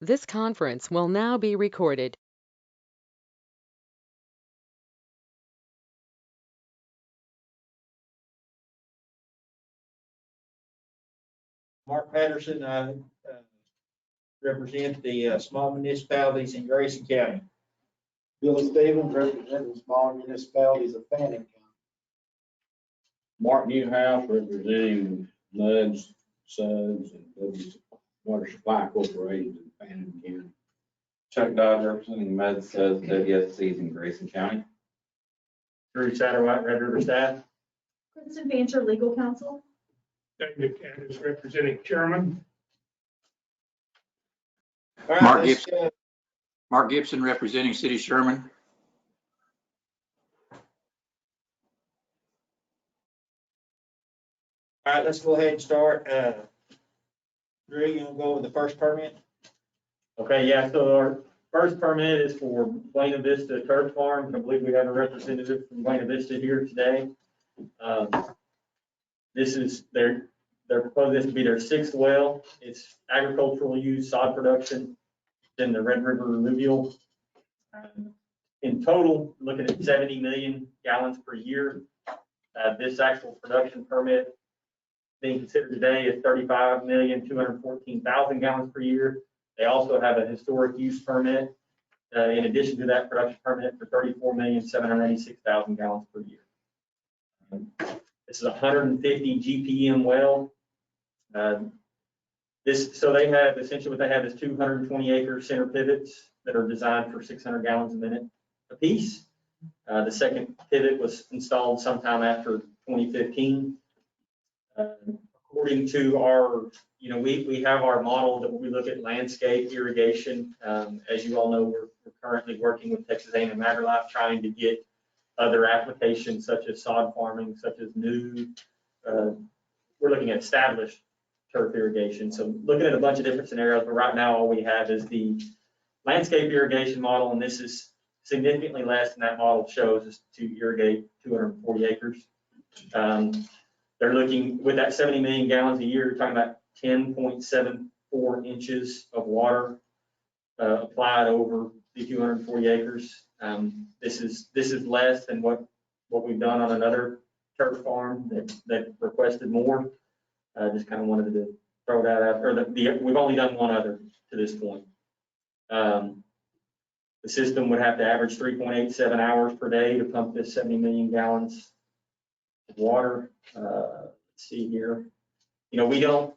This conference will now be recorded. Mark Patterson, I represent the small municipalities in Grayson County. Billy Stevens, representing small municipalities of Fannin County. Mark Newhouse, representing MUDs, SUDS, and Water Supply Corporation in Fannin County. Chuck Dodge, representing Med Says WSCs in Grayson County. Drew Satterwhite, Red River staff. Kristen Fancher, legal counsel. David Candace, representing chairman. All right, Mark let's, Gibson. Mark Gibson, representing City Sherman. all right, let's go ahead and start. Drew, you want to go over the first permit? Okay, yeah, so our first permit is for Buena Vista Turf Farm. I believe we have a representative from Buena Vista here today. This is they're proposing this to be their 6th well. It's agricultural use, sod production in the Red River alluvial. In total, looking at 70 million gallons per year. This actual production permit being considered today is 35,214,000 gallons per year. They also have a historic use permit in addition to that production permit for 34,786,000 gallons per year. This is a 150 GPM well. So they have essentially what they have is 220 acre center pivots that are designed for 600 gallons a minute apiece. The second pivot was installed sometime after 2015. According to our, we have our model that we look at landscape irrigation. As you all know, we're currently working with Texas A&M AgriLife trying to get other applications such as sod farming, such as new, we're looking at established turf irrigation. So looking at a bunch of different scenarios, but right now all we have is the landscape irrigation model, and this is significantly less than that model shows us to irrigate 240 acres. They're looking with that 70 million gallons a year, you're talking about 10.74 inches of water applied over the 240 acres. This is less than what we've done on another turf farm that requested more. Just kind of wanted to throw that out. Or we've only done one other to this point. The system would have to average 3.87 hours per day to pump this 70 million gallons of water. Let's see here. We don't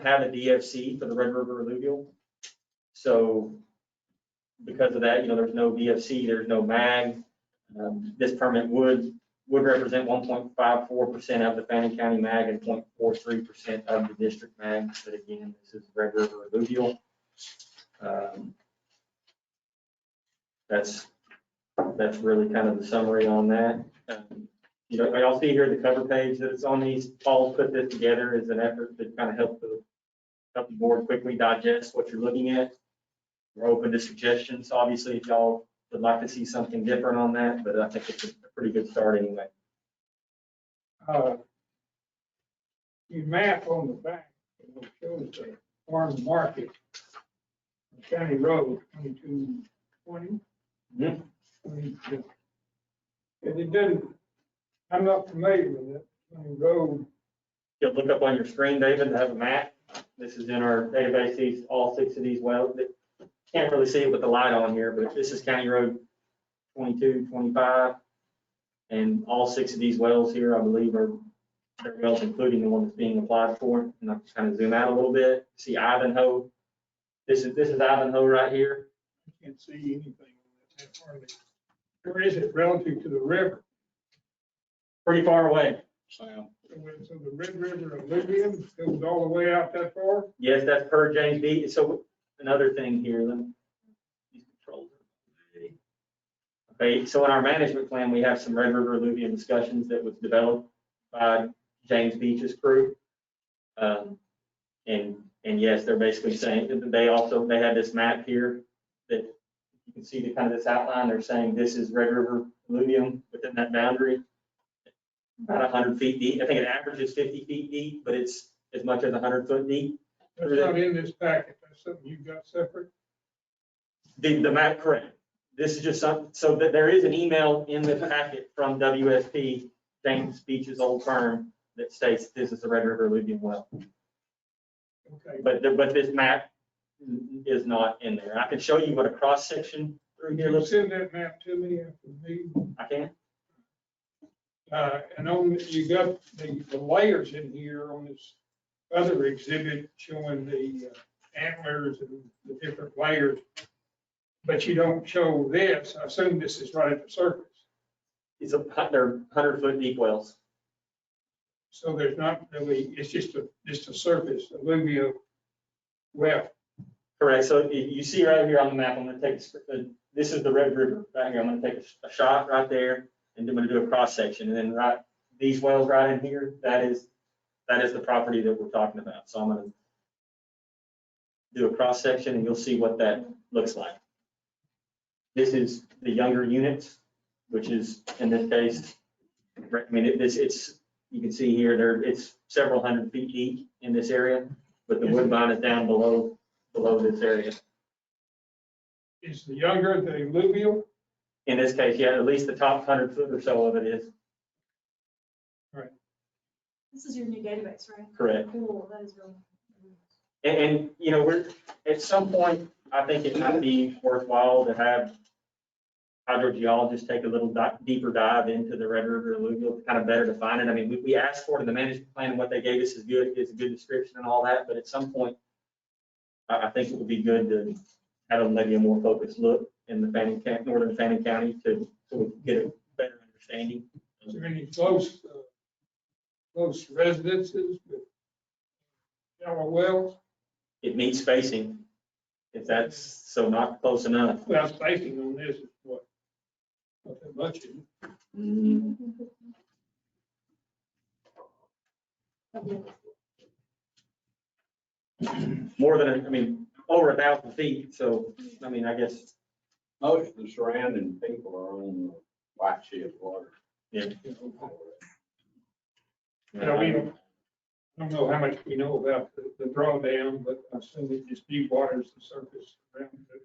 have a DFC for the Red River alluvial. So because of that, there's no DFC, there's no MAG. This permit would represent 1.54% of the Fannin County MAG and 0.43% of the district MAG. But again, this is Red River alluvial. That's really kind of the summary on that. Y'all see here the cover page that it's on these. Paul's put this together as an effort to kind of help the board quickly digest what you're looking at. We're open to suggestions, obviously, if y'all would like to see something different on that, but I think it's a pretty good start anyway. You map on the back, shows the farm market, County Road 2220. Mm-hmm. 22. And it doesn't, I'm not familiar with it. County Road. You'll look up on your screen, David, to have a map. This is in our database, all 6 of these wells. Can't really see it with the light on here, but this is County Road 22, 25. And all 6 of these wells here, I believe, are their wells, including the one that's being applied for. And I'll just kind of zoom out a little bit. See Ivanhoe. This is Ivanhoe right here. I can't see anything on that hardly. Where is it relative to the river? Pretty far away. So the Red River alluvium goes all the way out that far? Yes, that's per James B. So another thing here, these controls. Okay, so in our management plan, we have some Red River alluvium discussions that was developed by James Beach's crew. And yes, they're basically saying that they have this map here that you can see the kind of this outline. They're saying this is Red River alluvium within that boundary, about 100 feet deep. I think it averages 50 feet deep, but it's as much as 100 foot deep. That's not in this packet, that's something you got separate. The map, correct. This is just some, so that there is an email in the packet from WSP, James Beach's old firm, that states this is the Red River alluvial well. Okay, But this map is not in there. I can show you what a cross section through can here you looks. send that map to me after the meeting? I can. And on, you got the layers in here on this other exhibit showing the antlers and the different layers. But you don't show this. I assume this is right at the surface. They're 100-foot deep wells. So there's not really, it's just a surface alluvial well. Correct. So you see right here on the map, I'm going to take, this is the Red River right here. I'm going to take a shot right there, and I'm going to do a cross section. And then right, these wells right in here, that is the property that we're talking about. So I'm going to do a cross section, and you'll see what that looks like. This is the younger units, which is in this case, I mean, it's you can see here it's several hundred feet deep in this area, but the woodbine is down below this area. Is the younger the alluvial? In this case, yeah, at least the top 100 foot or so of it is This is your new database, right? correct. Cool, that is really. And you know, we're at some point, I think it might be worthwhile to have hydrogeologists take a little deeper dive into the Red River alluvial to kind of better define it. I mean, we asked for it in the management plan, and what they gave us is good. It's a good description and all that, but at some point, I think it would be good to have maybe a more focused look in the northern Fannin County so we can get a better understanding. Is there any close residences with shallow wells? It needs spacing, if that's so not close enough. Well, spacing on this is what? Not that much. Is it? More than, I mean, over 1,000 feet, so, I mean, I guess, Most of the surrounding people are on the white ship water. yeah. Now, we don't know how much we know about the drawdown, but I assume it just dewaters the surface around the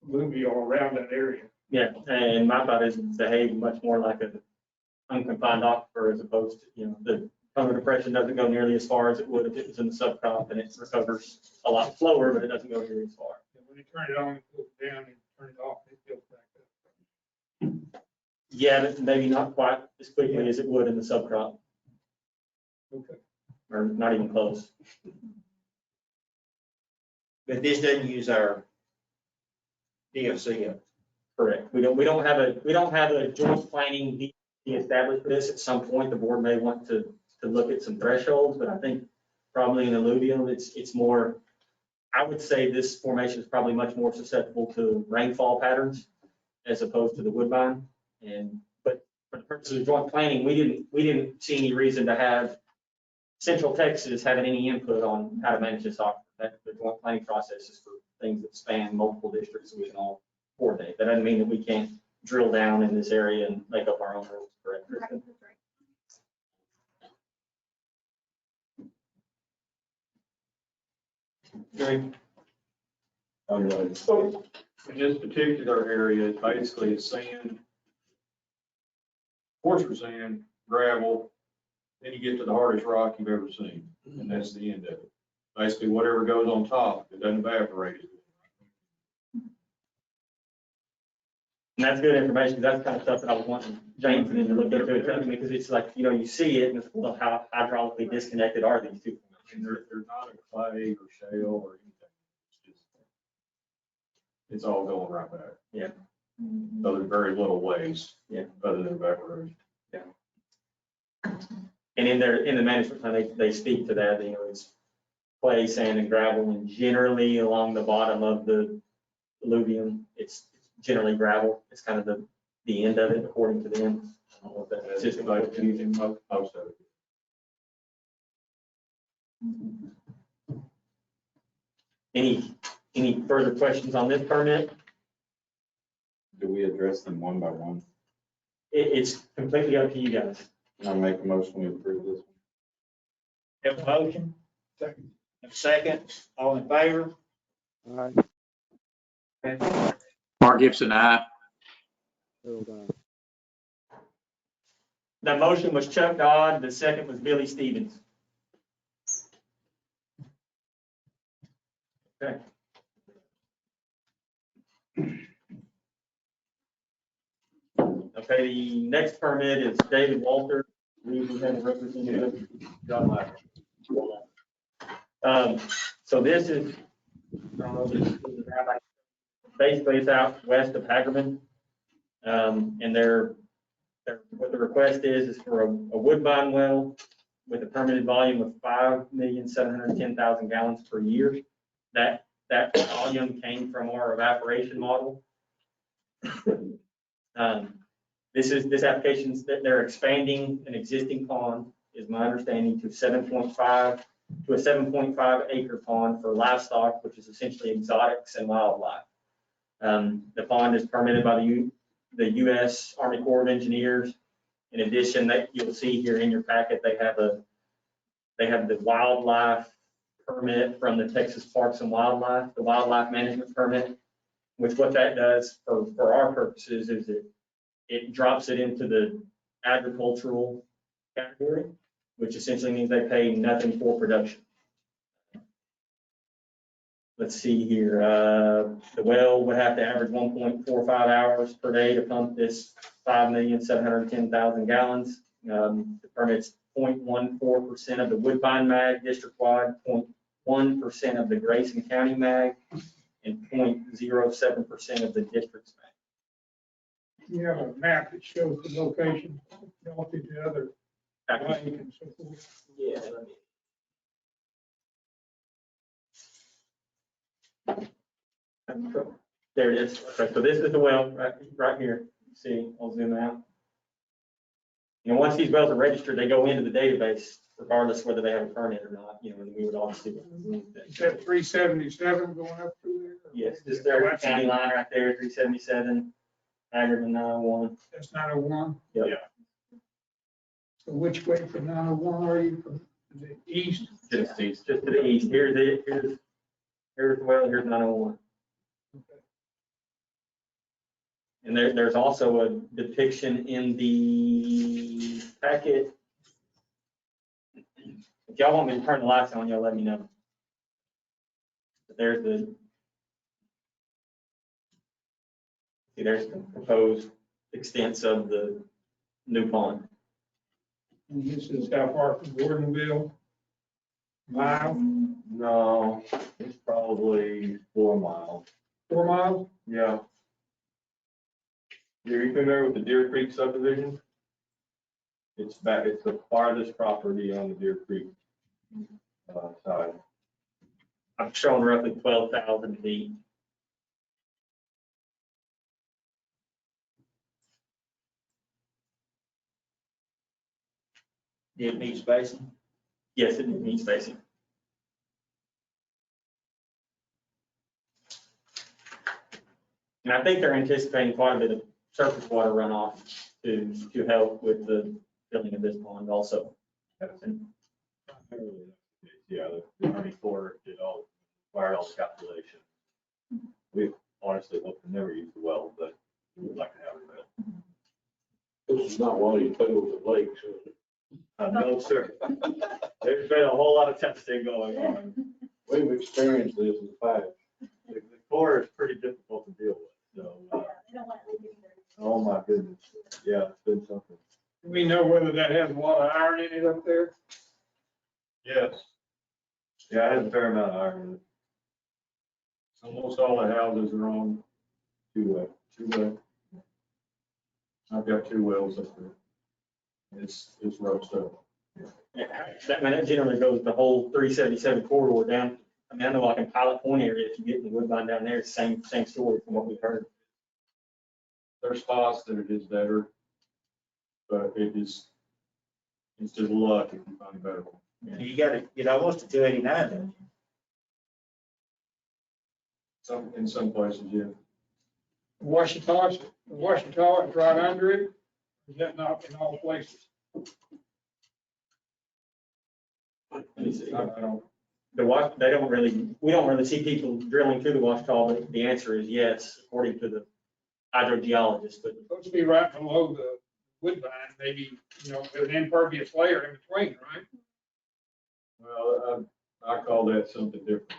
alluvial around that area. Yeah, and my thought is behave much more like an unconfined aquifer as opposed to, you know, the tunnel depression doesn't go nearly as far as it would if it was in the subcrop, and it recovers a lot slower, but it doesn't go nearly as far. And when you turn it on, it goes down, and turn it off, it goes back up. Yeah, but maybe not quite as quickly as it would in the subcrop, Okay. or not even close. But this doesn't use our DFC. Correct. We don't have a joint planning be established for this. At some point, the board may want to look at some thresholds, but I think probably in alluvial, it's more, I would say this formation is probably much more susceptible to rainfall patterns as opposed to the woodbine. But for the purposes of joint planning, we didn't see any reason to have Central Texas having any input on how to manage this aquifer. That the joint planning process is for things that span multiple districts, so we can all coordinate. That doesn't mean that we can't drill down in this area and make up our own rules, correct, Right, Kristen? that's right. Gary? So in this particular area, it's basically it's sand, coarser sand, gravel, then you get to the hardest rock you've ever seen, and that's the end of it. Basically, whatever goes on top, it doesn't evaporate. And that's good information, 'cause that's the kind of stuff that I was wanting James and then to look into it, because it's like, you know, you see it and it's, well, how hydraulically disconnected are these two? And they're not a clay or shale or anything. It's just, it's all going right back. Yeah. So there's very little waste. Yeah. Other than evaporation. And in the management plan, they speak to that, you know, it's clay, sand, and gravel, and generally along the bottom of the alluvium, it's generally gravel. It's kind of the end of it, according to them. I don't know if that's just Most of it. Any further questions on this permit? Do we address them one by one? It's completely up to you guys. I'll make a motion to approve this. Have a motion? Second, all in favor? Mark Gibson, aye. The motion was Chuck Dodd, the second was Billy Stevens. Okay. Okay, the next permit is David Walter. We have a representative, John Lacker. So this is, I don't know, basically it's out west of Hagerman. And what the request is for a woodbine well with a permitted volume of 5,710,000 gallons per year. That volume came from our evaporation model. This application, they're expanding an existing pond, is my understanding, to a 7.5 acre pond for livestock, which is essentially exotics and wildlife. The pond is permitted by the U.S. Army Corps of Engineers. In addition, that you'll see here in your packet, they have the wildlife permit from the Texas Parks and Wildlife, the wildlife management permit, which what that does for our purposes is it drops it into the agricultural category, which essentially means they pay nothing for production. Let's see here. The well would have to average 1.45 hours per day to pump this 5,710,000 gallons. The permit's 0.14% of the Woodbine mag district-wide, 0.1% of the Grayson County mag, and 0.07% of the district's mag. You have a map that shows the location relative to other lake and so forth. Yeah. There it is. Okay, so this is the well right here. See, I'll zoom out. You know, once these wells are registered, they go into the database regardless whether they have a permit or not, you know, and we would obviously. Is that 377 going up through there? Yes, just there, county line right there, 377, Hagerman 901. That's 901? Yep. Yeah. So which way from 901 are you, from the east? Just to the east. Here's the well, here's 901. And there's also a depiction in the packet. If y'all want me to turn the lights on, y'all let me know. But there's the proposed extents of the new pond. And this is how far from Gordonville? Mile, No, it's probably 4 miles. 4 miles? Yeah. Are you familiar with the Deer Creek subdivision? It's the farthest property on the Deer Creek side. I'm showing roughly 12,000 feet. Did meet spacing? Yes, it needs spacing. And I think they're anticipating quite a bit of surface water runoff to help with the filling of this pond also. Yeah, the Army Corps wired all the calculations. We honestly hope to never use the well, but we would like to have it. This is not one of these tables of lakes. No, sir. There's been a whole lot of testing going on. We've experienced this in the past. The core is pretty difficult to deal with, so, They don't want it leaving there. oh my goodness. Yeah, it's been something. Do we know whether that has a lot of iron in it up there? Yes. Yeah, it has a fair amount of iron. Almost all the houses are on two-way. I've got 2 wells up there. It's rough stuff. That generally goes the whole 377 corridor down. I mean, I know like in Pilot Point area, if you get in the Woodbine down there, it's same story from what we've heard. There's spots that it is better, but it's just luck if you find a better one. You gotta get almost to 289, don't you? In some places, yeah. Washita is right under it. Is that not in all places? Let me see. I don't The wash, they don't really, we don't really see people drilling through the wash tall, but the answer is yes, according to the hydrogeologist, but Supposed to be right below the woodbine, maybe, with an impervious layer in between, right? Well, I call that something different.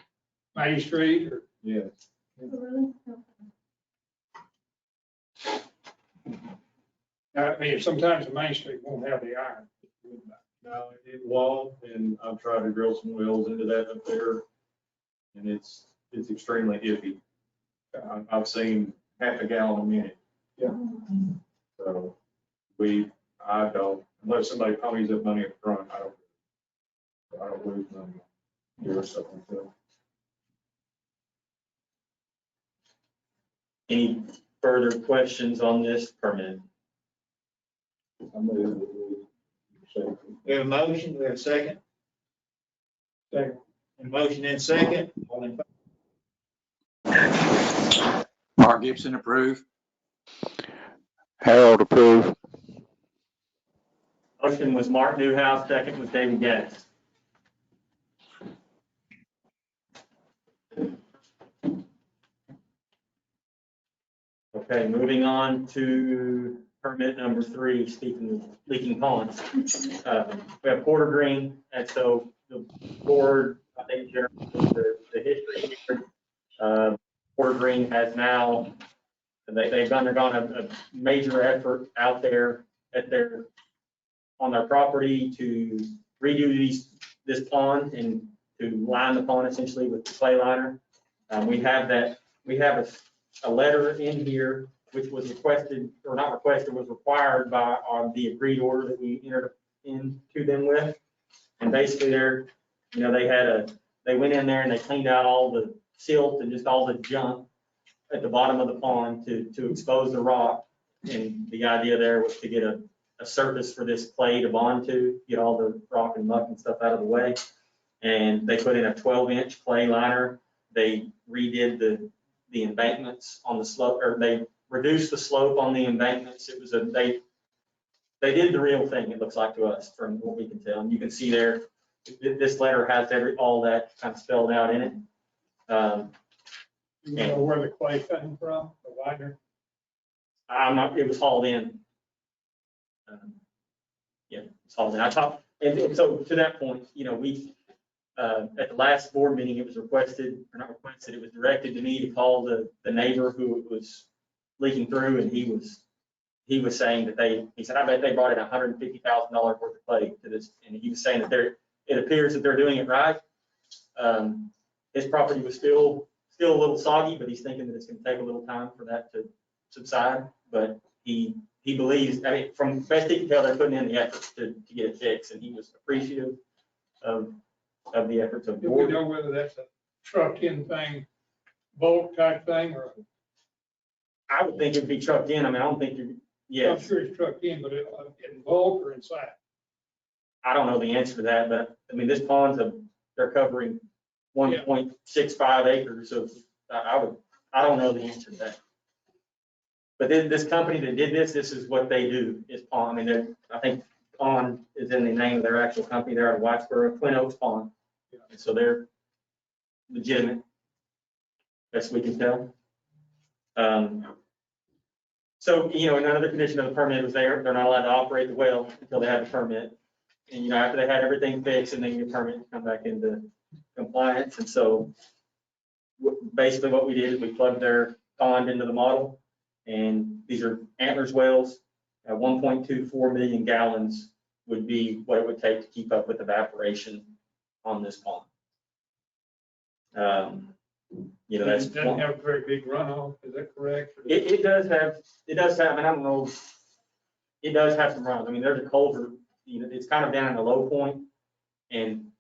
Main Street or. Yes. Really? I mean, sometimes the Main Street won't have the iron. No, it won't, and I've tried to drill some wells into that up there, and it's extremely iffy. I've seen half a gallon a minute. Yeah. So I don't, unless somebody ponies up money up front, I don't lose money here or something. So, any further questions on this permit? I move that we- We have a motion, we have a second. Second. A motion and second, all in favor? Mark Gibson, approve. Harold approve. Motion was Mark Newhouse, second was David Gaddis. Okay, moving on to permit number 3, speaking of leaking ponds. We have Porter Green, and so the board, I think, generally, the history here, Porter Green has now, they've undergone a major effort out there on their property to redo this pond and to line the pond essentially with the clay liner. We have a letter in here which was requested, or not requested, was required by the agreed order that we entered into them with. And basically they went in there and they cleaned out all the silt and just all the junk at the bottom of the pond to expose the rock. And the idea there was to get a surface for this clay to bond to, get all the rock and muck and stuff out of the way. And they put in a 12-inch clay liner. They redid the embankments on the slope, or they reduced the slope on the embankments. It was they did the real thing, it looks like to us, from what we can tell. And you can see there, this letter has all that kind of spelled out in it. You know where the clay came from, the liner? It was hauled in. Yeah, it's hauled in. And so to that point, at the last board meeting, it was requested, or not requested, it was directed to me to call the neighbor who it was leaking through, and he was saying that he said, I bet they brought in $150,000 worth of clay to this, and he was saying that it appears that they're doing it right. His property was still a little soggy, but he's thinking that it's gonna take a little time for that to subside, but he believes, I mean, from best he can tell, they're putting in the effort to get it fixed, and he was appreciative of the efforts of the Do we board. know whether that's a trucked-in thing, bulk type thing, or? I would think it'd be trucked in. I mean, I don't think I'm yes, sure it's trucked in, but in bulk or inside? I don't know the answer to that, but I mean, this pond's they're covering 1.65 acres of, I don't know the answer to that. But then this company that did this is what they do, is pond. I mean, I think pond is in the name of their actual company. They're out of Whitesboro, Twin Oaks Pond. And so they're legitimate, best we can tell. So, another condition of the permit was they're not allowed to operate the well until they have a permit. And, after they had everything fixed and they get a permit to come back into compliance. And so basically what we did is we plugged their pond into the model. And these are antlers wells. 1.24 million gallons would be what it would take to keep up with evaporation on this pond. That's It doesn't have a very big runoff, is that correct? it does have, I mean, I don't know, it does have some runoff. I mean, there's a culvert, it's kind of down in the low point, and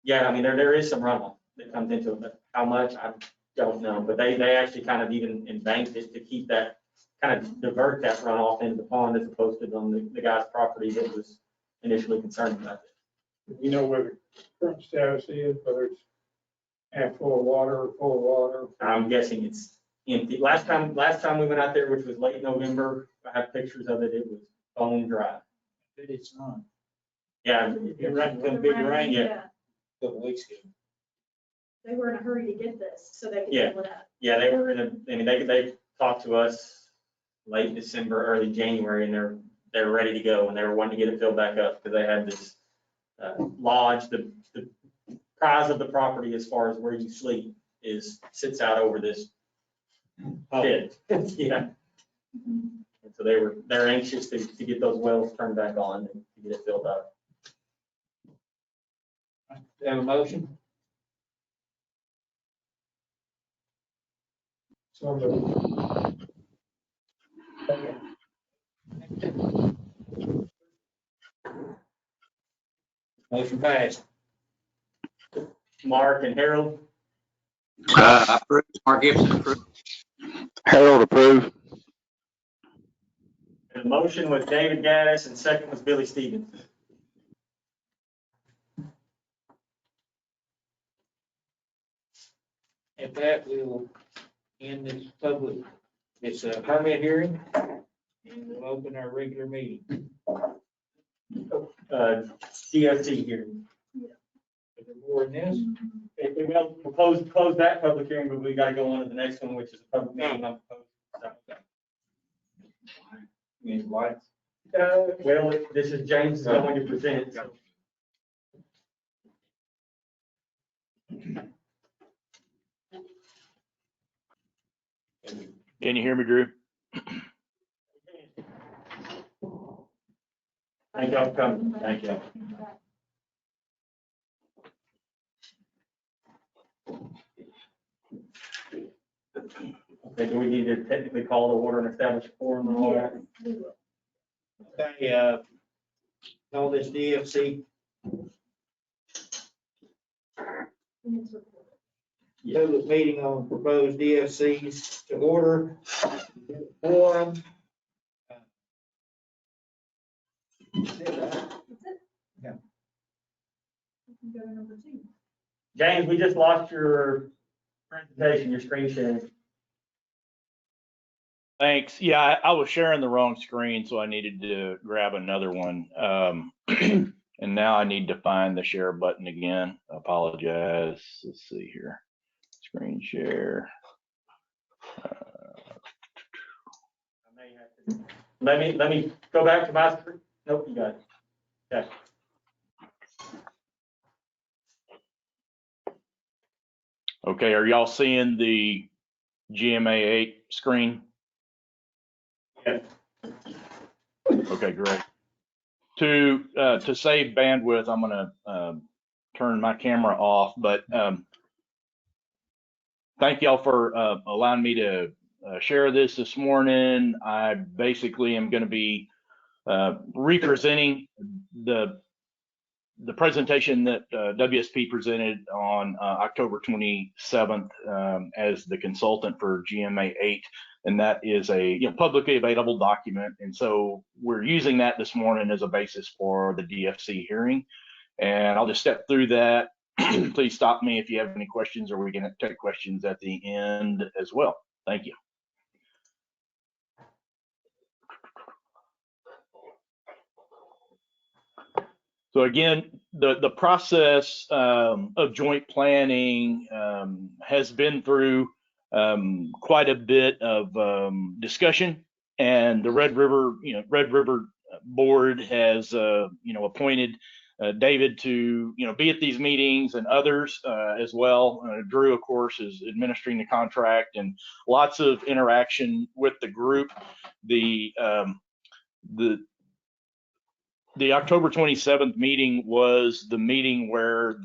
yeah, I mean, there is some runoff that comes into it, but how much, I don't know. But they actually kind of even embanked it to keep that, kind of divert that runoff into the pond as opposed to on the guy's property that was initially concerned about it. You know where the current status is, whether it's half full of water or full of water? I'm guessing it's empty. Last time we went out there, which was late November, I have pictures of it, it was bone dry. It's on. Yeah. You're right, it's gonna be rain. Yeah. a couple weeks ago. They were in a hurry to get this, so they could Yeah. fill it up. Yeah, they were I mean, they talked to us late December, early January, and they're ready to go, and they were wanting to get it filled back up because they had this lodge, the prize of the property as far as where you sleep sits out over this pit. Yeah. Mhm. And so they're anxious to get those wells turned back on and to get it filled up. Have a motion? So moved. Motion passed. Mark and Harold, Approve. Mark Gibson, approve. Harold approve. and the motion was David Gaddis and second was Billy Stevens. At that, we will end this public, it's a permit hearing, and we'll open our regular meeting. DFC here. Is there more in this? We'll close that public hearing, but we gotta go on to the next one, which is a public meeting. on proposed- Any lights? Well, this is James is going to present, so. Can you hear me, Drew? Thank y'all for coming. Thank you. Okay, do we need to technically call the order and establish a quorum and all that? Yes, we will. Okay, call this DFC And it's recorded. public meeting on proposed DFCs to order. Forum. That's it. Yeah. We can go to number 2. James, we just lost your presentation, your screen sharing. Thanks. Yeah, I was sharing the wrong screen, so I needed to grab another one. And now I need to find the share button again. Apologize. Let's see here. Screen share. I may have to. Let me go back to my screen. Nope, you got it. Okay. Okay, are y'all seeing the GMA 8 screen? Yeah. Okay, great. To save bandwidth, I'm gonna turn my camera off, but thank y'all for allowing me to share this morning. I basically am gonna be representing the presentation that WSP presented on October 27th as the consultant for GMA 8, and that is a publicly available document. And so we're using that this morning as a basis for the DFC hearing. And I'll just step through that. Please stop me if you have any questions, or we can take questions at the end as well. Thank you. So again, the process of joint planning has been through quite a bit of discussion, and the Red River board has appointed David to be at these meetings, and others as well. Drew, of course, is administering the contract, and lots of interaction with the group. The October 27th meeting was the meeting where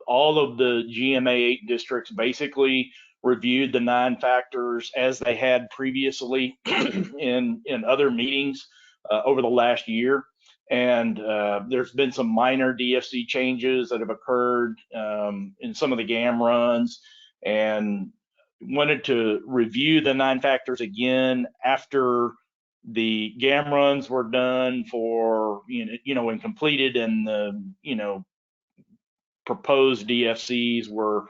all of the GMA 8 districts basically reviewed the 9 factors as they had previously in other meetings over the last year. And there's been some minor DFC changes that have occurred in some of the GAM runs, and wanted to review the 9 factors again after the GAM runs were done and completed, and the proposed DFCs were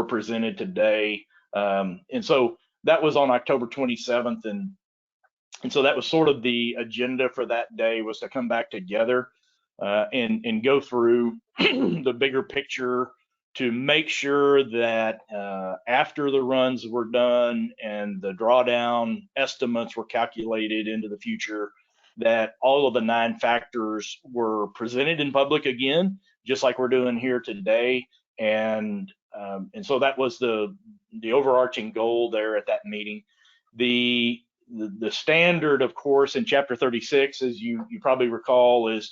presented today. And so that was on October 27th, and so that was sort of the agenda for that day, was to come back together and go through the bigger picture to make sure that after the runs were done and the drawdown estimates were calculated into the future, that all of the 9 factors were presented in public again, just like we're doing here today. And so that was the overarching goal there at that meeting. The standard, of course, in Chapter 36, as you probably recall, is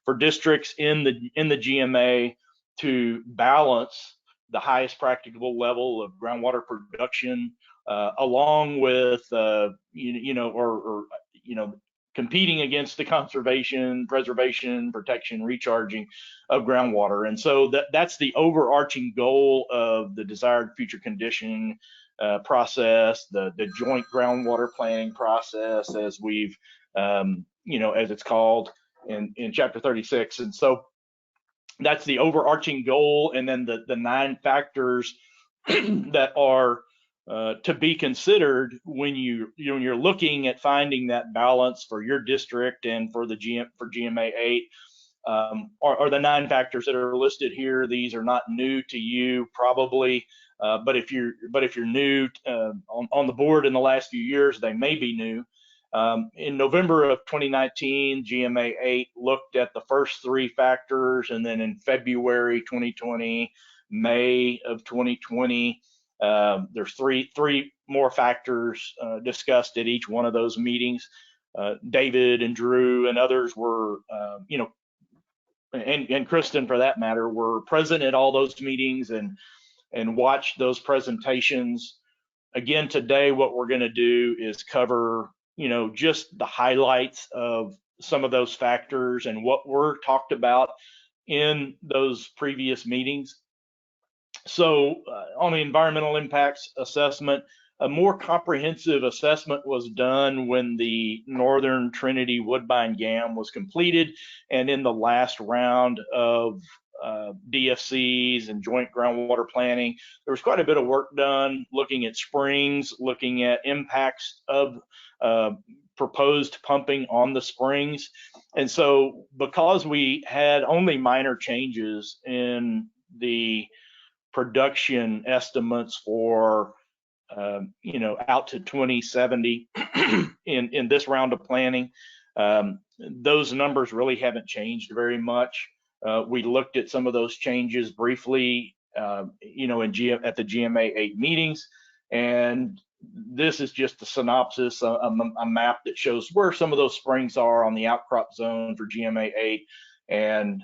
for districts in the GMA to balance the highest practicable level of groundwater production, along with competing against the conservation, preservation, protection, recharging of groundwater. And so that's the overarching goal of the desired future condition process, the joint groundwater planning process, as we've as it's called in Chapter 36. And so that's the overarching goal. And then the 9 factors that are to be considered when you're looking at finding that balance for your district and for GMA 8 are the 9 factors that are listed here. These are not new to you probably, but if you're new on the board in the last few years, they may be new. In November of 2019, GMA 8 looked at the first 3 factors, and then in February 2020, May of 2020, there's three more factors discussed at each one of those meetings. David and Drew and others were, and Kristen for that matter, were present at all those meetings and watched those presentations. Again, today, what we're going to do is cover, just the highlights of some of those factors and what were talked about in those previous meetings. So on the environmental impacts assessment, a more comprehensive assessment was done when the Northern Trinity Woodbine Dam was completed, and in the last round of DFCs and joint groundwater planning, there was quite a bit of work done looking at springs, looking at impacts of proposed pumping on the springs. And so because we had only minor changes in the production estimates for out to 2070 in this round of planning, those numbers really haven't changed very much. We looked at some of those changes briefly, at the GMA 8 meetings, and this is just a synopsis, a map that shows where some of those springs are on the outcrop zone for GMA 8, and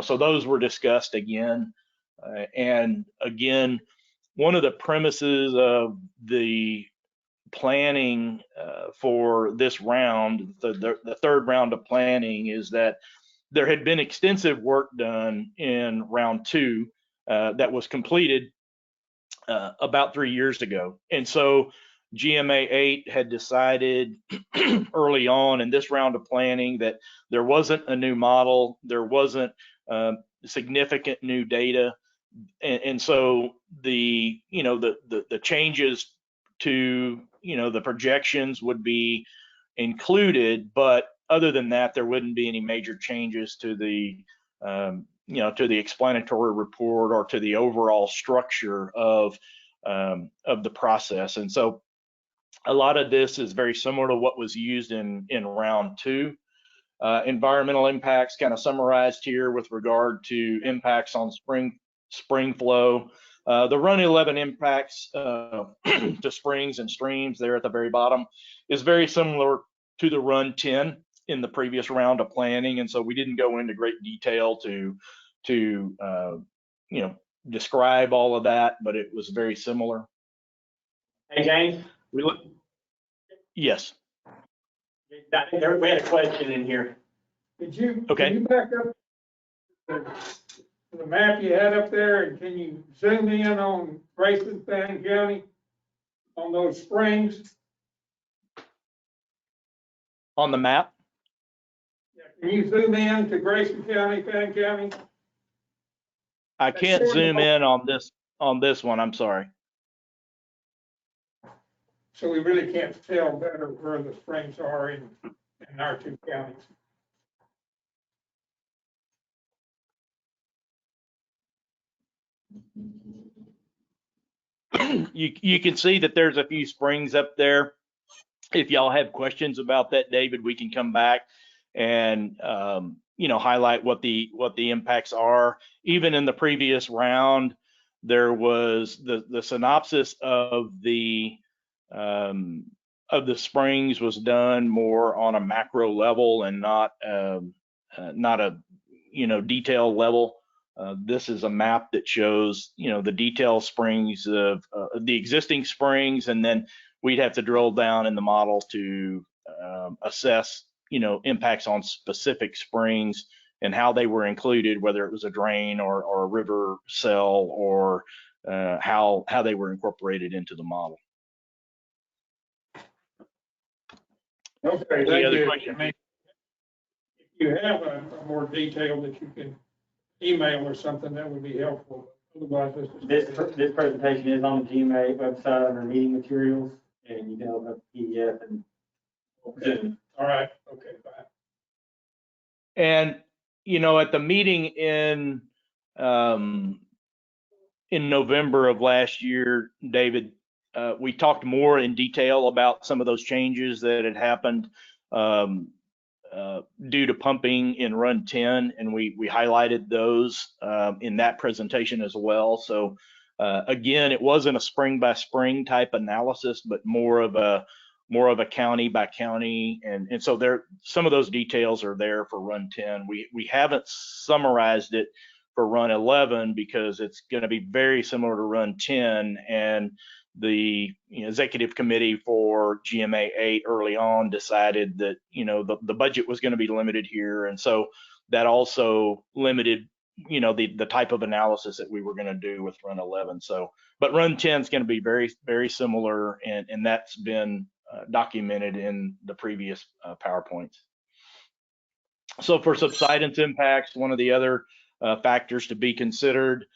so those were discussed again. And again, one of the premises of the planning for this round, the 3rd round of planning, is that there had been extensive work done in round 2 that was completed about 3 years ago. And so GMA 8 had decided early on in this round of planning that there wasn't a new model, there wasn't significant new data. And so the changes to the projections would be included, but other than that, there wouldn't be any major changes to the explanatory report or to the overall structure of the process. And so a lot of this is very similar to what was used in round 2. Environmental impacts kind of summarized here with regard to impacts on spring flow. The Run 11 impacts to springs and streams there at the very bottom is very similar to the Run 10 in the previous round of planning, and so we didn't go into great detail to describe all of that, but it was very similar. Hey, James? Yes. We had a question in here. Can you back up the map you had up there, and can you zoom in on Grayson, Fannin County, on those springs? On the map? Yeah, can you zoom in to Grayson County, Fannin County? I can't zoom in on this one, I'm sorry. So we really can't tell better where the springs are in our 2 counties. You can see that there's a few springs up there. If y'all have questions about that, David, we can come back and highlight what the impacts are. Even in the previous round, there was the synopsis of the springs was done more on a macro level and not a detail level. This is a map that shows the detail springs of the existing springs, and then we'd have to drill down in the model to assess impacts on specific springs and how they were included, whether it was a drain or a river cell, or how they were incorporated into the model. Okay, Any thank other you. questions? I mean, if you have a more detail that you can email or something, that would be helpful. Otherwise, This presentation is on the GMA website under meeting materials, and you can open up the PDF and. Okay. All right, okay, bye. And at the meeting in November of last year, David, we talked more in detail about some of those changes that had happened due to pumping in Run 10, and we highlighted those in that presentation as well. So again, it wasn't a spring by spring type analysis, but more of a county by county, and so there some of those details are there for Run 10. We haven't summarized it for Run 11 because it's going to be very similar to Run 10, and the executive committee for GMA 8 early on decided that the budget was going to be limited here, and so that also limited the type of analysis that we were going to do with Run 11. So, but Run 10 is going to be very, very similar, and that's been documented in the previous PowerPoints. So for subsidence impacts, one of the other factors to be considered,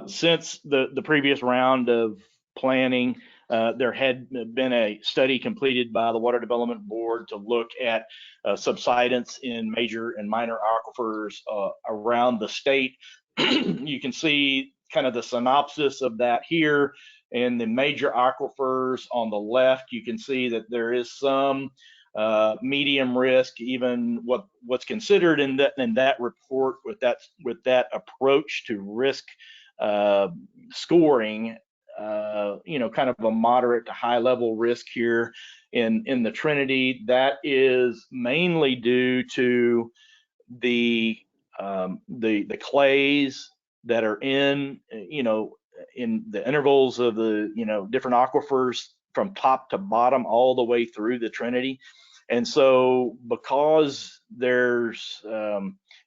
since the previous round of planning, there had been a study completed by the Water Development Board to look at subsidence in major and minor aquifers around the state. You can see kind of the synopsis of that here. In the major aquifers on the left, you can see that there is some medium risk, even what's considered in that report with that approach to risk scoring, kind of a moderate to high level risk here in the Trinity. That is mainly due to the clays that are in the intervals of the different aquifers from top to bottom all the way through the Trinity. And so because there's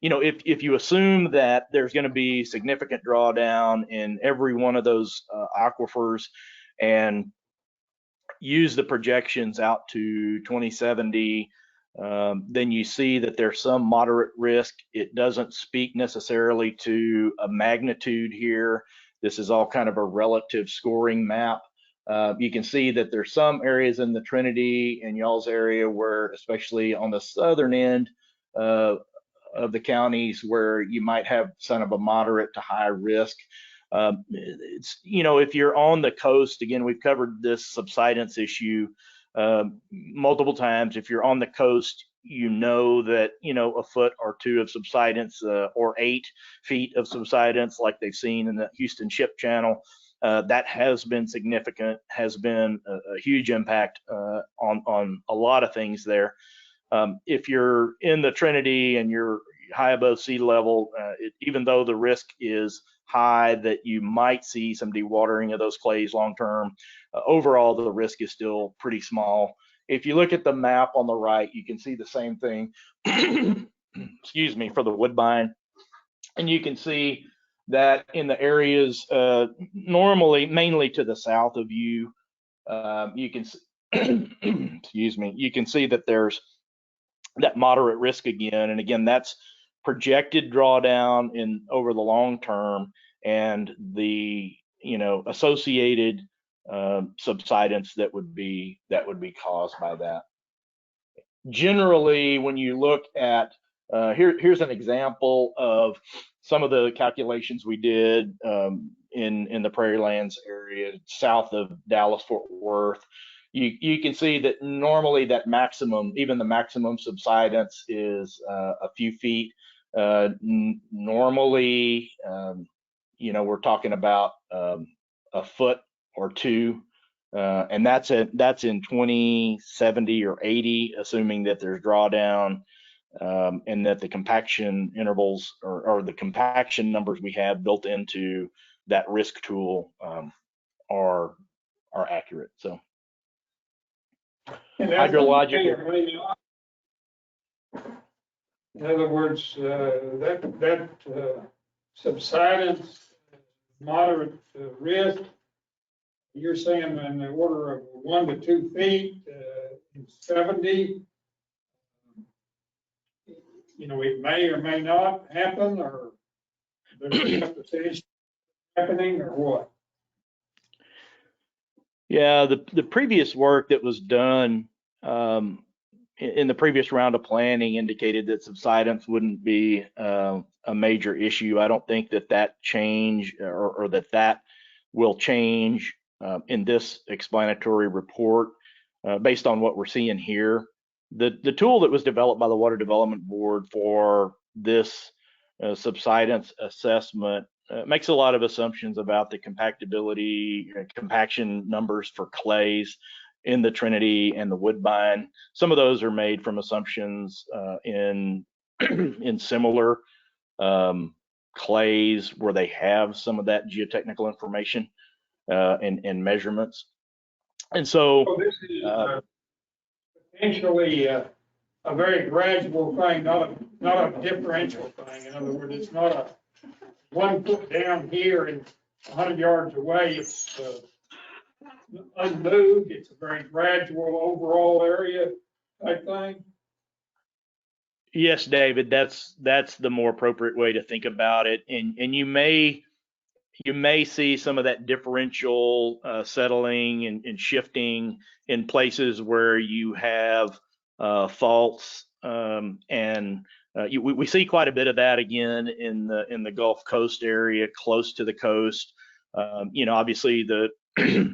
if you assume that there's going to be significant drawdown in every one of those aquifers and use the projections out to 2070, then you see that there's some moderate risk. It doesn't speak necessarily to a magnitude here. This is all kind of a relative scoring map. You can see that there's some areas in the Trinity and y'all's area where, especially on the southern end of the counties, where you might have kind of a moderate to high risk. It's, if you're on the coast, again, we've covered this subsidence issue multiple times. If you're on the coast, that a foot or two of subsidence or 8 feet of subsidence, like they've seen in the Houston Ship Channel, that has been significant, has been a huge impact on a lot of things there. If you're in the Trinity and you're high above sea level, even though the risk is high that you might see some dewatering of those clays long term, overall the risk is still pretty small. If you look at the map on the right, you can see the same thing excuse me, for the Woodbine, and you can see that in the areas normally mainly to the south of you, you can excuse me, you can see that there's that moderate risk again, and again that's projected drawdown in over the long term and the associated subsidence that would be caused by that. Generally, when you look at here's an example of some of the calculations we did in the Prairie Lands area, south of Dallas, Fort Worth. You can see that normally that maximum, even the maximum subsidence is a few feet. Normally, we're talking about a foot or two, and that's in 20, 70, or 80, assuming that there's drawdown, and that the compaction intervals or the compaction numbers we have built into that risk tool are accurate. So And that's hydrological. In other words, that subsidence, moderate risk, you're saying in the order of 1 to 2 feet in 70. It may or may not happen, or there's a percentage happening, or what? Yeah, the previous work that was done in the previous round of planning indicated that subsidence wouldn't be a major issue. I don't think that change or that will change in this explanatory report based on what we're seeing here. The tool that was developed by the Water Development Board for this subsidence assessment makes a lot of assumptions about the compactability, compaction numbers for clays in the Trinity and the Woodbine. Some of those are made from assumptions in similar clays where they have some of that geotechnical information and measurements. And so This is potentially a very gradual thing, not a differential thing. In other words, it's not a 1 foot down here and 100 yards away. It's unmoved. It's a very gradual overall area type thing. yes, David, that's the more appropriate way to think about it. And you may see some of that differential settling and shifting in places where you have faults, and we see quite a bit of that again in the Gulf Coast area, close to the coast. Obviously the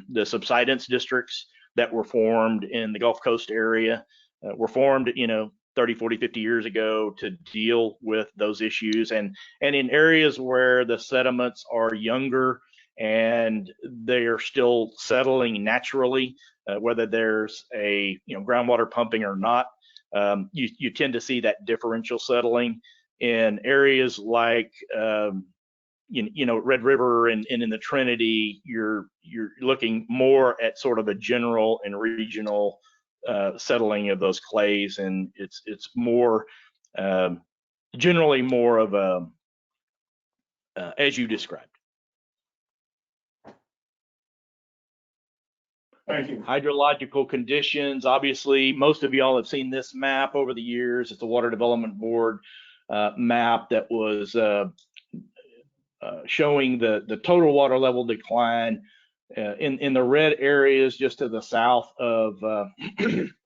the subsidence districts that were formed in the Gulf Coast area were formed, 30, 40, 50 years ago to deal with those issues. And in areas where the sediments are younger and they are still settling naturally, whether there's a groundwater pumping or not, you tend to see that differential settling. In areas like Red River and in the Trinity, you're looking more at sort of a general and regional settling of those clays, and it's more generally more of a as you described. Thank you. Hydrological conditions. Obviously, most of y'all have seen this map over the years. It's a Water Development Board map that was showing the total water level decline in the red areas just to the south of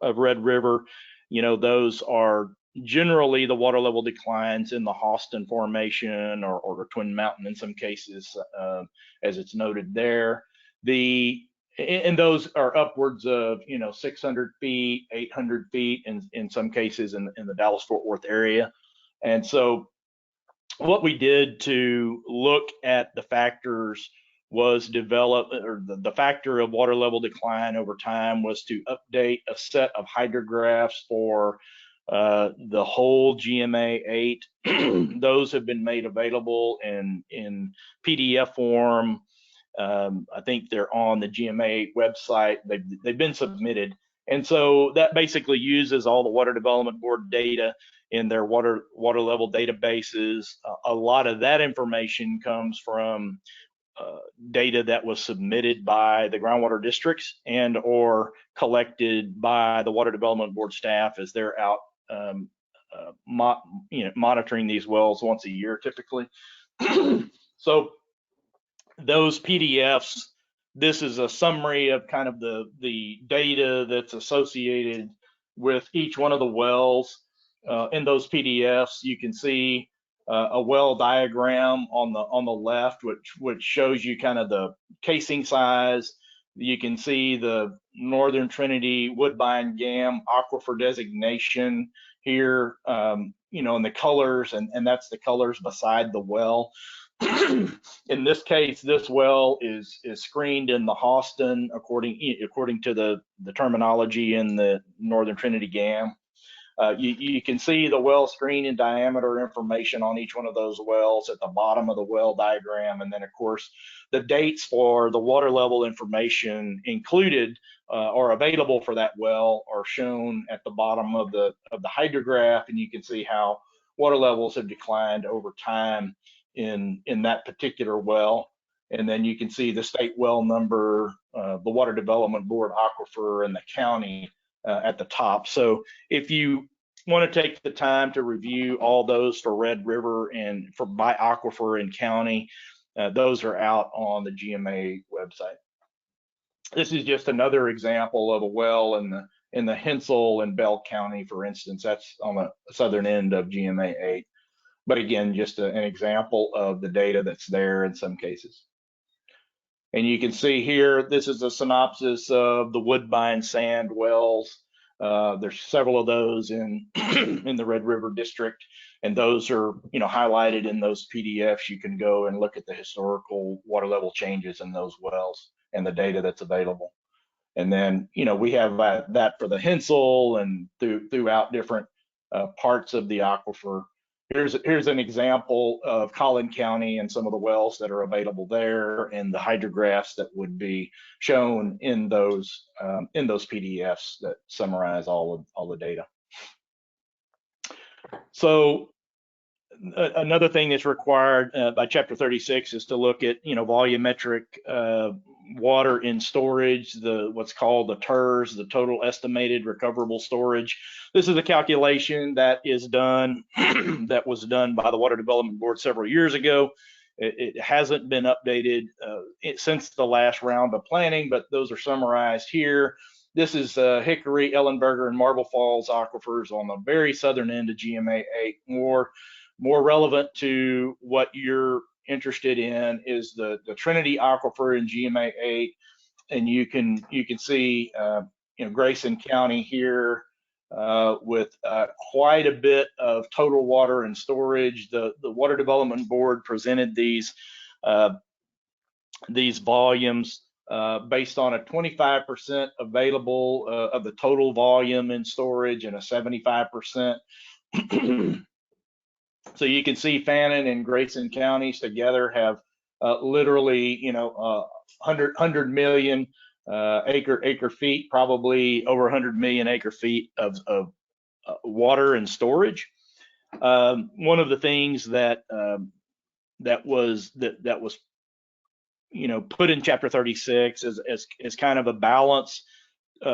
of Red River. Those are generally the water level declines in the Austin Formation or Twin Mountain in some cases, as it's noted there. And those are upwards of 600 feet, 800 feet in some cases in the Dallas-Fort Worth area. And so what we did to look at the factors was develop, or the factor of water level decline over time was to update a set of hydrographs for the whole GMA 8. Those have been made available in PDF form. I think they're on the GMA website. They've been submitted. And so that basically uses all the Water Development Board data in their water level databases. A lot of that information comes from data that was submitted by the groundwater districts and or collected by the Water Development Board staff as they're out monitoring these wells once a year typically. So those PDFs, this is a summary of kind of the data that's associated with each one of the wells. In those PDFs, you can see a well diagram on the left, which shows you kind of the casing size. You can see the Northern Trinity Woodbine Gam aquifer designation here, you know, and the colors, and that's the colors beside the well. In this case, this well is screened in the Austin according to the terminology in the Northern Trinity Gam. You can see the well screen and diameter information on each one of those wells at the bottom of the well diagram. And then, of course, the dates for the water level information included or available for that well are shown at the bottom of the hydrograph. And you can see how water levels have declined over time in that particular well. And then you can see the state well number, the Water Development Board aquifer, and the county at the top. So if you want to take the time to review all those for Red River and for by aquifer and county, those are out on the GMA website. This is just another example of a well in the Hensel and Bell County, for instance. That's on the southern end of GMA 8. But again, just an example of the data that's there in some cases. And you can see here, this is a synopsis of the Woodbine Sand wells. There's several of those in in the Red River District, and those are, you know, highlighted in those PDFs. You can go and look at the historical water level changes in those wells and the data that's available. And then, you know, we have that for the Hensel and throughout different parts of the aquifer. Here's an example of Collin County and some of the wells that are available there, and the hydrographs that would be shown in those PDFs that summarize all the data. So another thing that's required by Chapter 36 is to look at, you know, volumetric water in storage, what's called the TERS, the total estimated recoverable storage. This is a calculation that is done, that was done by the Water Development Board several years ago. It hasn't been updated since the last round of planning, but those are summarized here. This is Hickory, Ellenberger, and Marble Falls aquifers on the very southern end of GMA 8. More relevant to what you're interested in is the Trinity aquifer in GMA 8, and you can see you know, Grayson County here with quite a bit of total water and storage. The Water Development Board presented these volumes based on a 25% available of the total volume in storage and a 75%. So you can see Fannin and Grayson counties together have literally, you know, 100 million acre feet, probably over 100 million acre feet of water and storage. One of the things that was you know, put in Chapter 36 as kind of a balance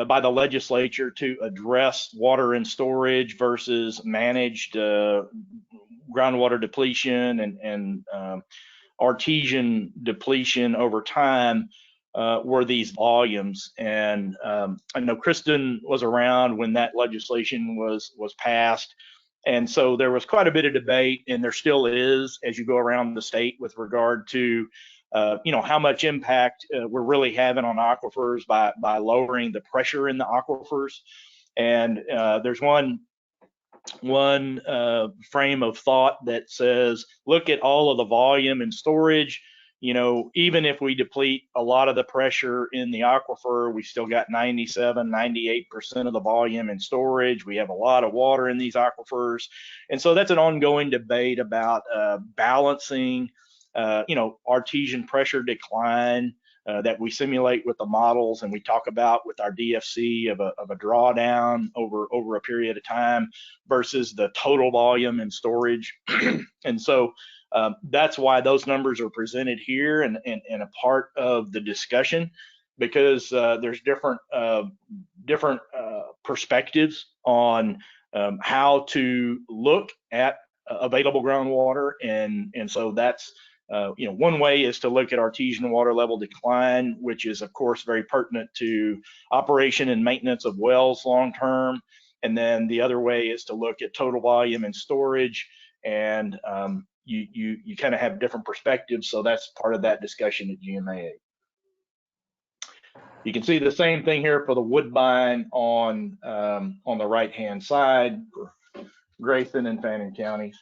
by the legislature to address water and storage versus managed groundwater depletion and artesian depletion over time were these volumes. And I know Kristen was around when that legislation was passed. And so there was quite a bit of debate, and there still is as you go around the state with regard to you know, how much impact we're really having on aquifers by lowering the pressure in the aquifers. And there's one frame of thought that says, look at all of the volume and storage. You know, even if we deplete a lot of the pressure in the aquifer, we still got 97, 98% of the volume in storage. We have a lot of water in these aquifers. And so that's an ongoing debate about balancing you know, artesian pressure decline that we simulate with the models and we talk about with our DFC of a drawdown over a period of time versus the total volume and storage. And so that's why those numbers are presented here and a part of the discussion, because there's different perspectives on how to look at available groundwater, and so that's you know, one way is to look at artesian water level decline, which is of course very pertinent to operation and maintenance of wells long term. And then the other way is to look at total volume and storage. and you kind of have different perspectives. So that's part of that discussion at GMA 8. You can see the same thing here for the Woodbine on the right-hand side for Grayson and Fannin counties.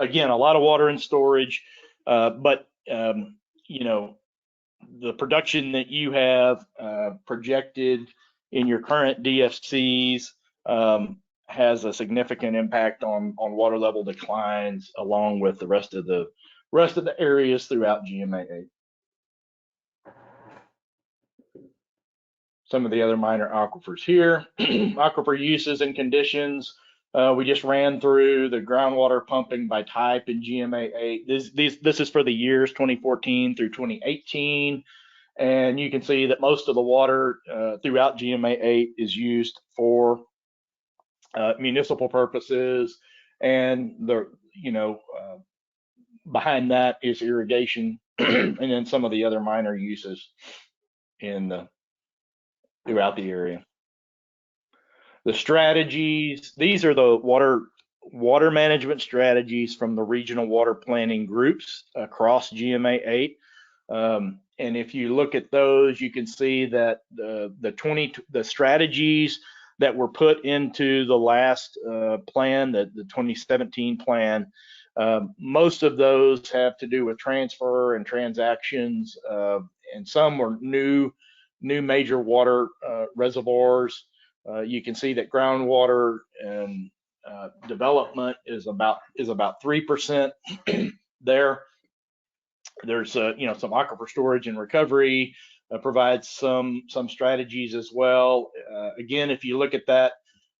Again, a lot of water in storage, but you know, the production that you have projected in your current DFCs has a significant impact on water level declines, along with the rest of the areas throughout GMA 8. Some of the other minor aquifers here. Aquifer uses and conditions. We just ran through the groundwater pumping by type in GMA 8. This is for the years 2014 through 2018. And you can see that most of the water throughout GMA 8 is used for municipal purposes. And behind that is irrigation and then some of the other minor uses throughout the area. The strategies, these are the water management strategies from the regional water planning groups across GMA 8. And if you look at those, you can see that the strategies that were put into the last plan, the 2017 plan, most of those have to do with transfer and transactions, and some were new major water reservoirs. You can see that groundwater and development is about 3% there. There's some aquifer storage and recovery provides some strategies as well. Again, if you look at that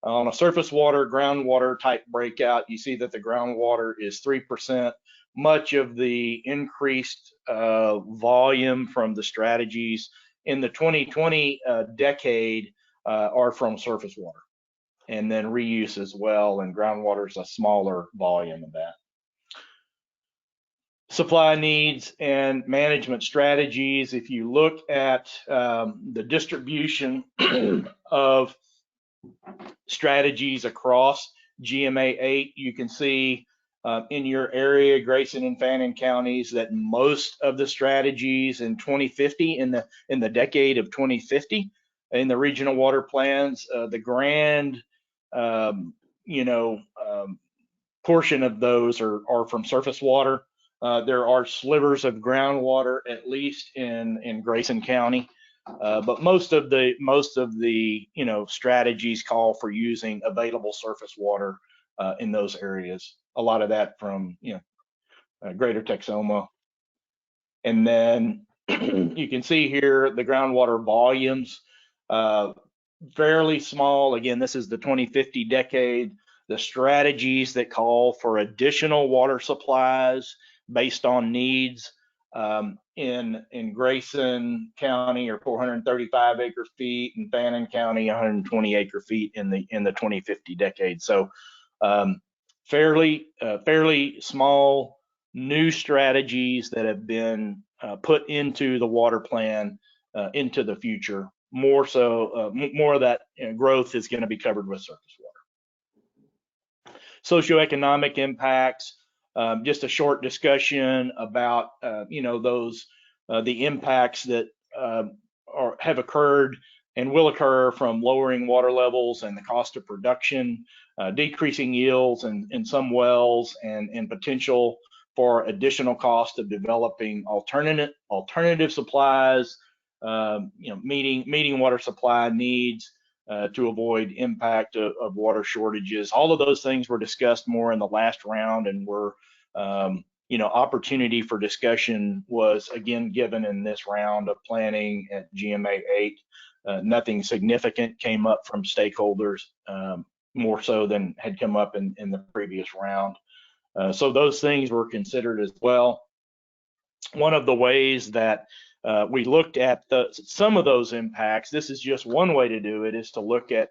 on a surface water, groundwater type breakout, you see that the groundwater is 3%. Much of the increased volume from the strategies in the 2020 decade are from surface water, and then reuse as well, and groundwater is a smaller volume of that. Supply needs and management strategies. If you look at the distribution of strategies across GMA 8, you can see in your area, Grayson and Fannin counties, that most of the strategies in 2050, in the decade of 2050, in the regional water plans, the grand portion of those are from surface water. There are slivers of groundwater, at least in Grayson County, but most of the strategies call for using available surface water in those areas. A lot of that from Greater Texoma, and then you can see here the groundwater volumes, fairly small. Again, this is the 2050 decade. The strategies that call for additional water supplies based on needs in Grayson County are 435 acre feet, and Fannin County 120 acre feet in the 2050 decade. So fairly small new strategies that have been put into the water plan into the future. More of that growth is going to be covered with surface water. Socioeconomic impacts. Just a short discussion about the impacts that have occurred and will occur from lowering water levels and the cost of production, decreasing yields in some wells, and potential for additional cost of developing alternative supplies, meeting water supply needs to avoid impact of water shortages. All of those things were discussed more in the last round, and were opportunity for discussion was again given in this round of planning at GMA 8. Nothing significant came up from stakeholders, more so than had come up in the previous round. So those things were considered as well. One of the ways that we looked at some of those impacts, this is just one way to do it, is to look at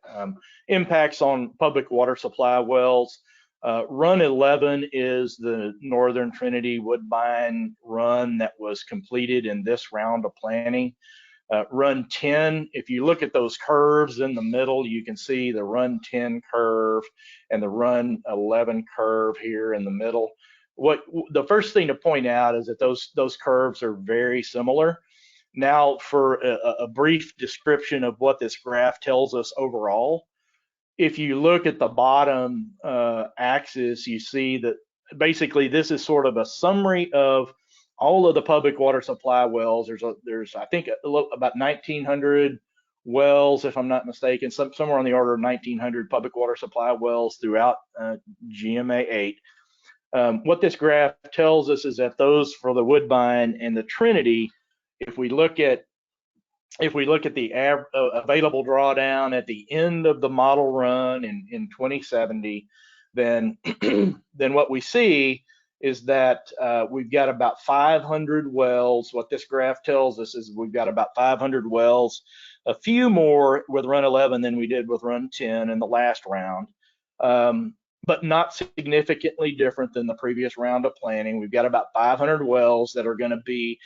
impacts on public water supply wells. Run 11 is the Northern Trinity Woodbine run that was completed in this round of planning. Run 10, if you look at those curves in the middle, you can see the run 10 curve and the run 11 curve here in the middle. The first thing to point out is that those curves are very similar. Now, for a brief description of what this graph tells us overall, if you look at the bottom axis, you see that basically this is sort of a summary of all of the public water supply wells. There's I think about 1,900 wells, if I'm not mistaken, somewhere on the order of 1,900 public water supply wells throughout GMA 8. What this graph tells us is that those for the Woodbine and the Trinity, if we look at the available drawdown at the end of the model run in 2070, then then what we see is that we've got about 500 wells. What this graph tells us is we've got about 500 wells, a few more with run 11 than we did with run 10 in the last round, but not significantly different than the previous round of planning. We've got about 500 wells that are going to be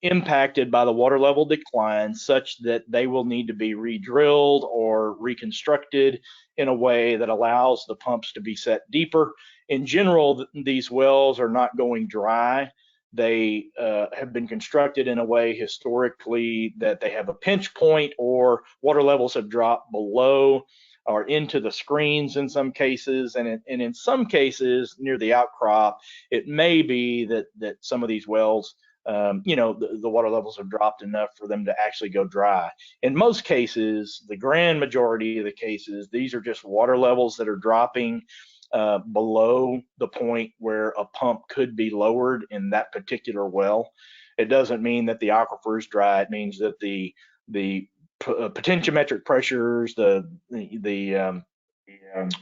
impacted by the water level decline, such that they will need to be re-drilled or reconstructed in a way that allows the pumps to be set deeper. In general, these wells are not going dry. They have been constructed in a way historically that they have a pinch point, or water levels have dropped below or into the screens in some cases, and in some cases near the outcrop, it may be that some of these wells, the water levels have dropped enough for them to actually go dry. In most cases, the grand majority of the cases, these are just water levels that are dropping below the point where a pump could be lowered in that particular well. It doesn't mean that the aquifer is dry. It means that the potentiometric pressures, the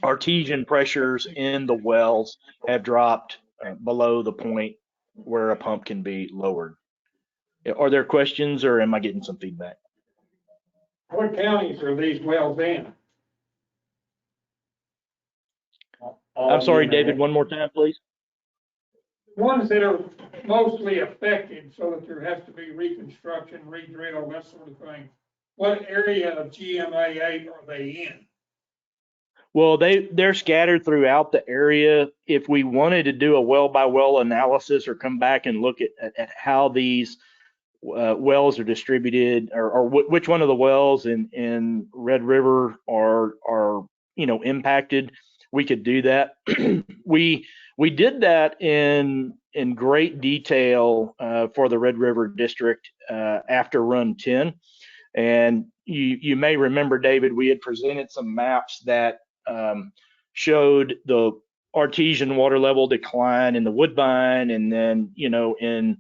artesian pressures in the wells have dropped below the point where a pump can be lowered. Are there questions, or am I getting some feedback? What counties are these wells in? I'm sorry, David, one more time, please. Ones that are mostly affected, so that there has to be reconstruction, re-drill, that sort of thing. What area of GMA 8 are they in? Well, they're scattered throughout the area. If we wanted to do a well by well analysis or come back and look at how these wells are distributed, or which one of the wells in Red River are impacted, we could do that. we did that in great detail for the Red River district after run 10. And you may remember, David, we had presented some maps that showed the artesian water level decline in the Woodbine, and then in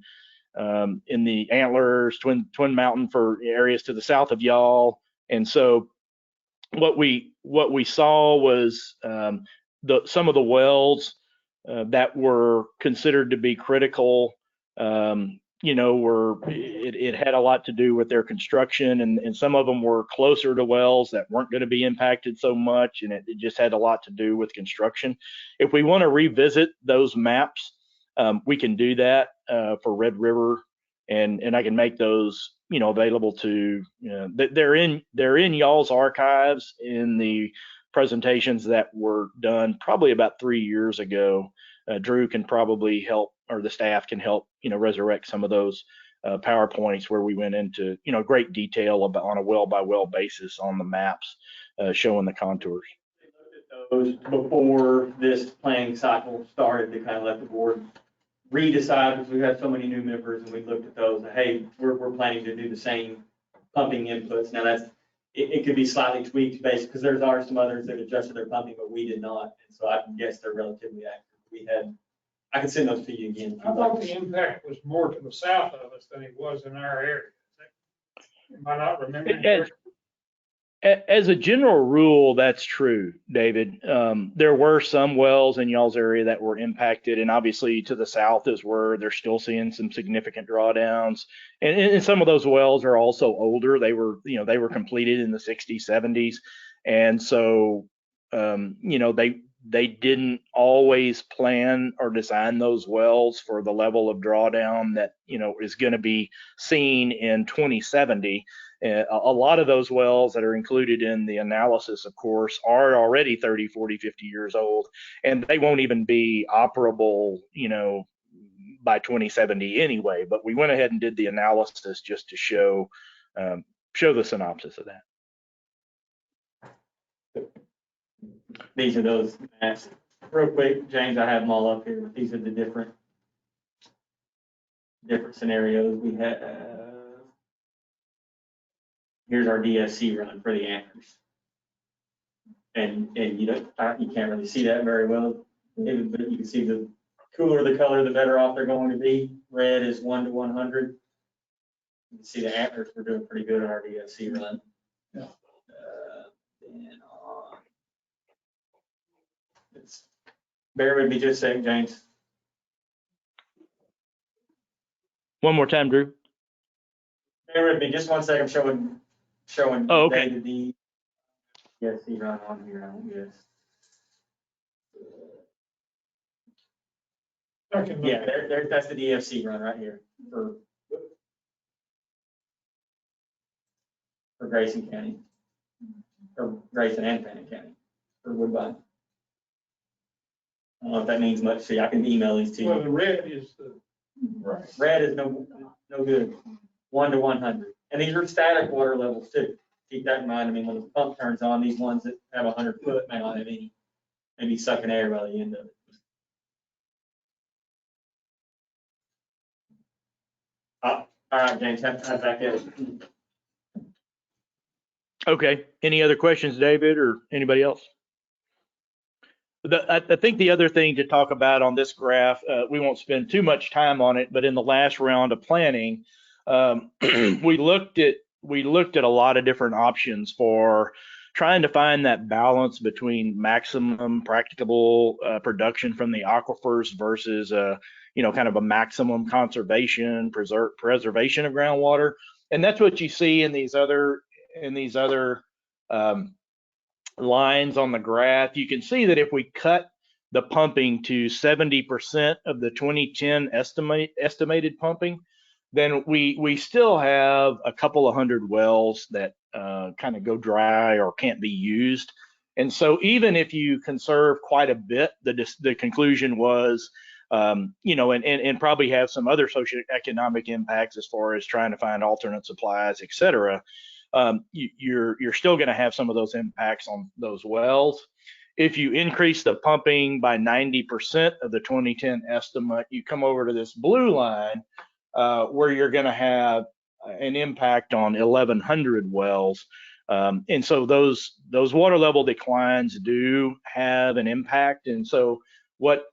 the Antlers, Twin Mountain for areas to the south of y'all. And so what we saw was some of the wells that were considered to be critical, it had a lot to do with their construction, and some of them were closer to wells that weren't going to be impacted so much, and it just had a lot to do with construction. If we want to revisit those maps, we can do that for Red River, and I can make those available to they're in y'all's archives in the presentations that were done probably about 3 years ago. Drew can probably help, or the staff can help resurrect some of those PowerPoints where we went into great detail about on a well by well basis on the maps showing the contours. Those before this planning cycle started to kind of let the board redecide, because we've had so many new members, and we looked at those, and hey, we're planning to do the same pumping inputs. Now it could be slightly tweaked based, because there are some others that adjusted their pumping, but we did not. And so I guess they're relatively accurate. I can send those to you again. I thought the impact was more to the south of us than it was in our area. Am I not remembering? As a general rule, that's true, David. There were some wells in y'all's area that were impacted, and obviously to the south is where they're still seeing some significant drawdowns. And some of those wells are also older. They were completed in the 60s, 70s, and so they didn't always plan or design those wells for the level of drawdown that, is going to be seen in 2070. A lot of those wells that are included in the analysis, of course, are already 30, 40, 50 years old, and they won't even be operable, by 2070 anyway. But we went ahead and did the analysis just to show the synopsis of that. These are those maps. Real quick, James, I have them all up here. These are the different scenarios we had. Here's our DSC run for the antlers. And you can't really see that very well, David, but you can see the cooler the color, the better off they're going to be. Red is 1 to 100. You can see the antlers were doing pretty good on our DSC run. Yeah. Bear with me just a second, James. One more time, Drew. Bear with me just 1 second, showing Oh, okay. David the DSC run on here. Yeah, that's the DFC run right here for Grayson County, or Grayson and Fannin County, for Woodbine. I don't know if that means much to you. I can email these to you. Well, the red is the. Right. Red is no good. 1 to 100. And these are static water levels too. Keep that in mind. I mean, when the pump turns on, these ones that have 100 foot may not have any, maybe sucking air by the end of it. All right, James, have back at it. Okay. Any other questions, David, or anybody else? I think the other thing to talk about on this graph, we won't spend too much time on it, but in the last round of planning, we looked at a lot of different options for trying to find that balance between maximum practicable production from the aquifers versus kind of a maximum conservation, preservation of groundwater. And that's what you see in these other lines on the graph. You can see that if we cut the pumping to 70% of the 2010 estimated pumping, then we still have a couple of hundred wells that kind of go dry or can't be used. And so even if you conserve quite a bit, the conclusion was, and probably have some other socioeconomic impacts as far as trying to find alternate supplies, et cetera. You're still going to have some of those impacts on those wells. If you increase the pumping by 90% of the 2010 estimate, you come over to this blue line where you're going to have an impact on 1,100 wells. And so those water level declines do have an impact. And so what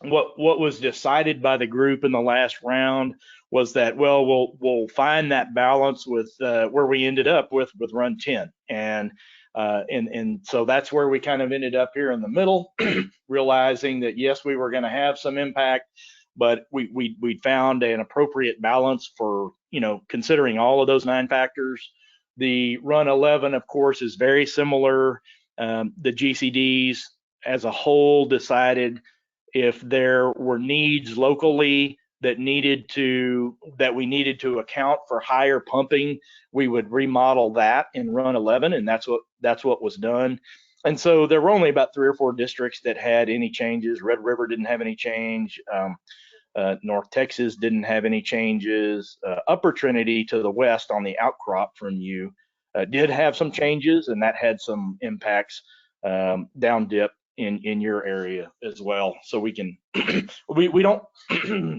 was decided by the group in the last round was that, well, we'll find that balance with where we ended up with run 10. And so that's where we kind of ended up here in the middle, realizing that, yes, we were going to have some impact, but we found an appropriate balance for, considering all of those 9 factors. The run 11, of course, is very similar. The GCDs as a whole decided if there were needs locally that we needed to account for higher pumping, we would remodel that in run 11, and that's what was done. And so there were only about 3 or 4 districts that had any changes. Red River didn't have any change. North Texas didn't have any changes. Upper Trinity to the west on the outcrop from you did have some changes, and that had some impacts down dip in your area as well. So we can we don't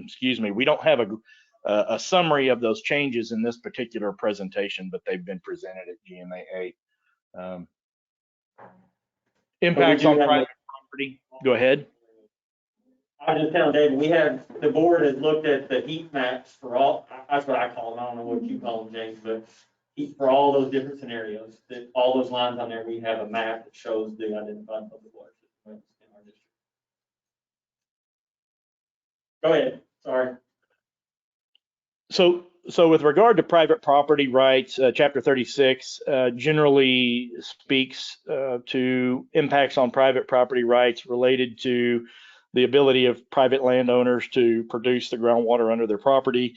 excuse me, we don't have a summary of those changes in this particular presentation, but they've been presented at GMA 8. Impacts on private property. Go ahead. I was just telling David, the board has looked at the heat maps for all, that's what I call them, I don't know what you call them, James, but for all those different scenarios, that all those lines on there, we have a map that shows the identified public water systems in our district. Go ahead, sorry. So with regard to private property rights, Chapter 36 generally speaks to impacts on private property rights related to the ability of private landowners to produce the groundwater under their property.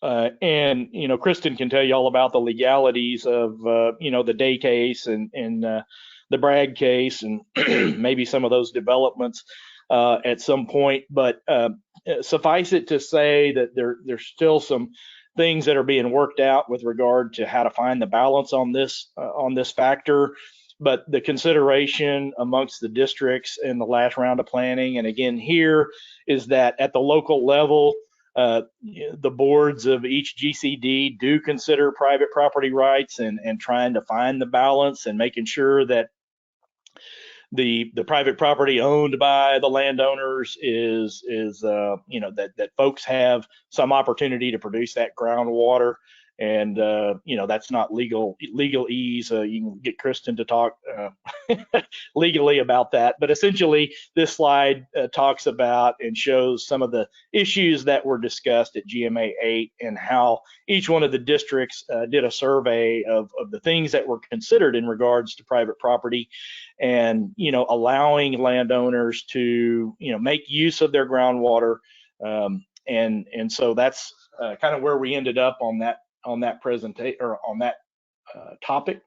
And, you know, Kristen can tell you all about the legalities of, you know, the Day case and the Bragg case and maybe some of those developments at some point. But suffice it to say that there's still some things that are being worked out with regard to how to find the balance on this factor. But the consideration amongst the districts in the last round of planning, and again here, is that at the local level, the boards of each GCD do consider private property rights and trying to find the balance and making sure that the private property owned by the landowners is you know, that folks have some opportunity to produce that groundwater. And you know, that's not legalese. You can get Kristen to talk legally about that. But essentially, this slide talks about and shows some of the issues that were discussed at GMA 8 and how each one of the districts did a survey of the things that were considered in regards to private property, and, you know, allowing landowners to, you know, make use of their groundwater. And so that's kind of where we ended up on that presentation, or on that topic.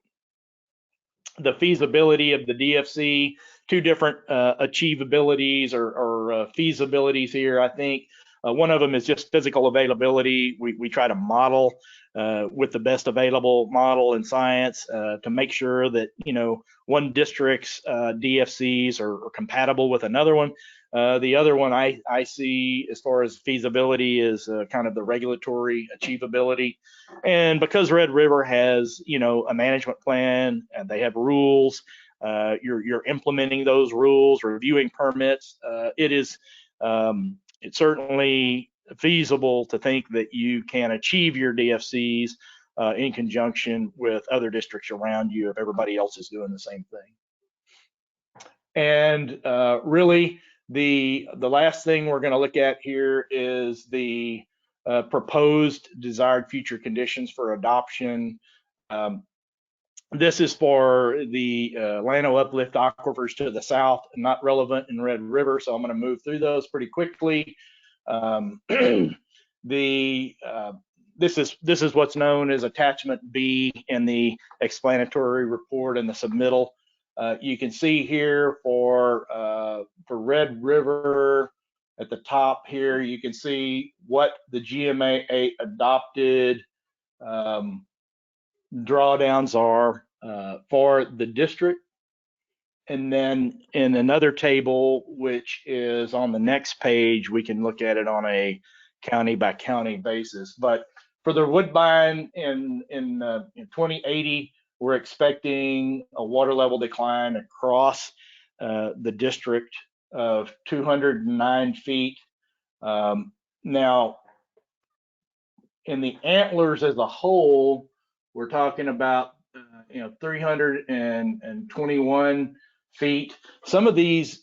The feasibility of the DFC, two different achievabilities or feasibilities here. I think one of them is just physical availability. We try to model with the best available model in science to make sure that, you know, one district's DFCs are compatible with another one. The other one I see as far as feasibility is kind of the regulatory achievability. And because Red River has, you know, a management plan and they have rules, you're implementing those rules, reviewing permits. It's certainly feasible to think that you can achieve your DFCs in conjunction with other districts around you if everybody else is doing the same thing. And really, the last thing we're going to look at here is the proposed desired future conditions for adoption. This is for the Llano uplift aquifers to the south, not relevant in Red River, so I'm going to move through those pretty quickly. This is what's known as attachment B in the explanatory report and the submittal. You can see here for Red River at the top here, you can see what the GMA 8 adopted drawdowns are for the district. And then in another table, which is on the next page, we can look at it on a county by county basis. But for the Woodbine in 2080, we're expecting a water level decline across the district of 209 feet. Now, in the Antlers as a whole, we're talking about 321 feet. Some of these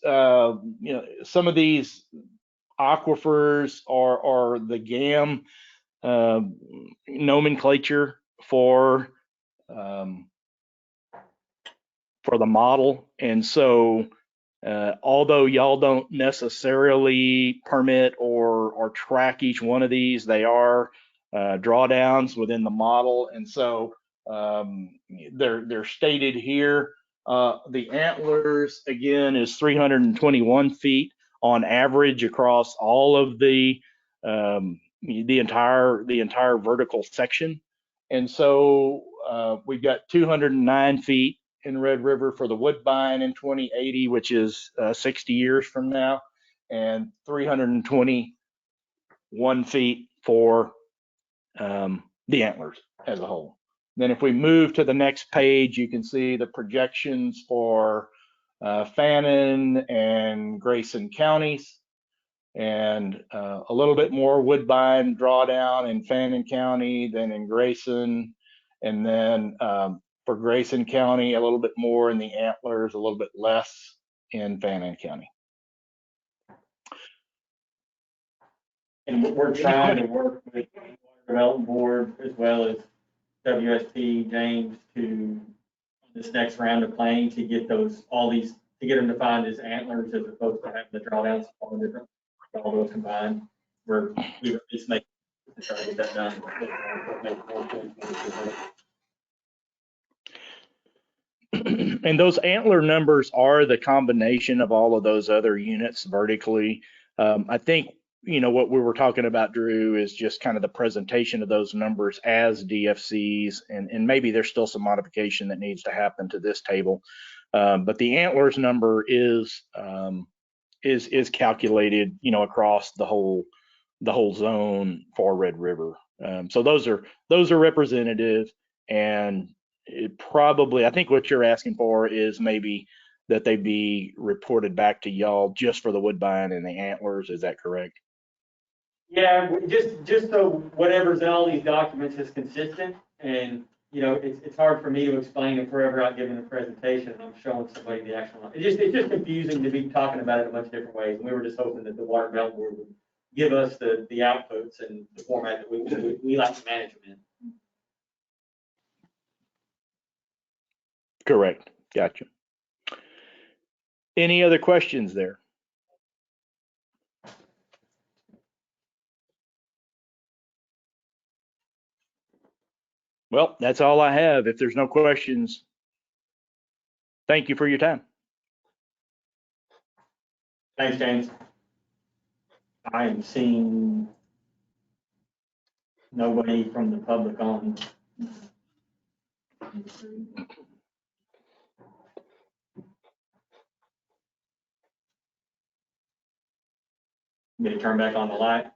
aquifers are the GAM nomenclature for the model. And so although y'all don't necessarily permit or track each one of these, they are drawdowns within the model. And so they're stated here. The Antlers, again, is 321 feet on average across all of the entire vertical section. And so we've got 209 feet in Red River for the Woodbine in 2080, which is 60 years from now, and 321 feet for the Antlers as a whole. Then if we move to the next page, you can see the projections for Fannin and Grayson counties, and a little bit more Woodbine drawdown in Fannin County than in Grayson. And then for Grayson County, a little bit more in the Antlers, a little bit less in Fannin County. And we're trying to work with water Development Board as well as WSP, James, to this next round of planning to get to get them defined as antlers as opposed to having the drawdowns, all the different, all those combined, where we at least make, to try to get that done. And those antler numbers are the combination of all of those other units vertically. I think, what we were talking about, Drew, is just kind of the presentation of those numbers as DFCs, and maybe there's still some modification that needs to happen to this table. But the antlers number is calculated, across the whole zone for Red River. So those are representative, and it probably, I think what you're asking for is maybe that they be reported back to y'all just for the woodbine and the antlers. Is that correct? Yeah, just so whatever's in all these documents is consistent, and, it's hard for me to explain it forever out giving a presentation, and I'm showing somebody the actual, it's just confusing to be talking about it a bunch of different ways, and we were just hoping that the Water Development Board would give us the outputs and the format that we like to manage them in. Correct. Gotcha. Any other questions there? Well, that's all I have. If there's no questions, thank you for your time. Thanks, James. I am seeing nobody from the public on. Maybe turn back on the light.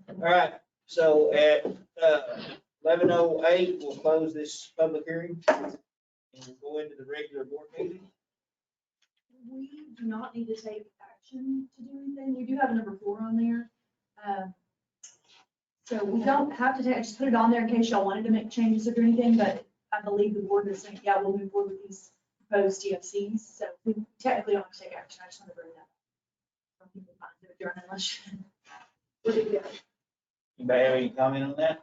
All right, so at 11:08, we'll close this public hearing and we'll go into the regular board meeting. We do not need to take action to do anything. We do have a number 4 on there. So we don't have to take, I just put it on there in case y'all wanted to make changes or do anything, but I believe the board is saying, yeah, we'll move forward with these proposed DFCs. So we technically don't have to take action. I just want to bring that up. Some people might do it during unless. Anybody have any comment on that?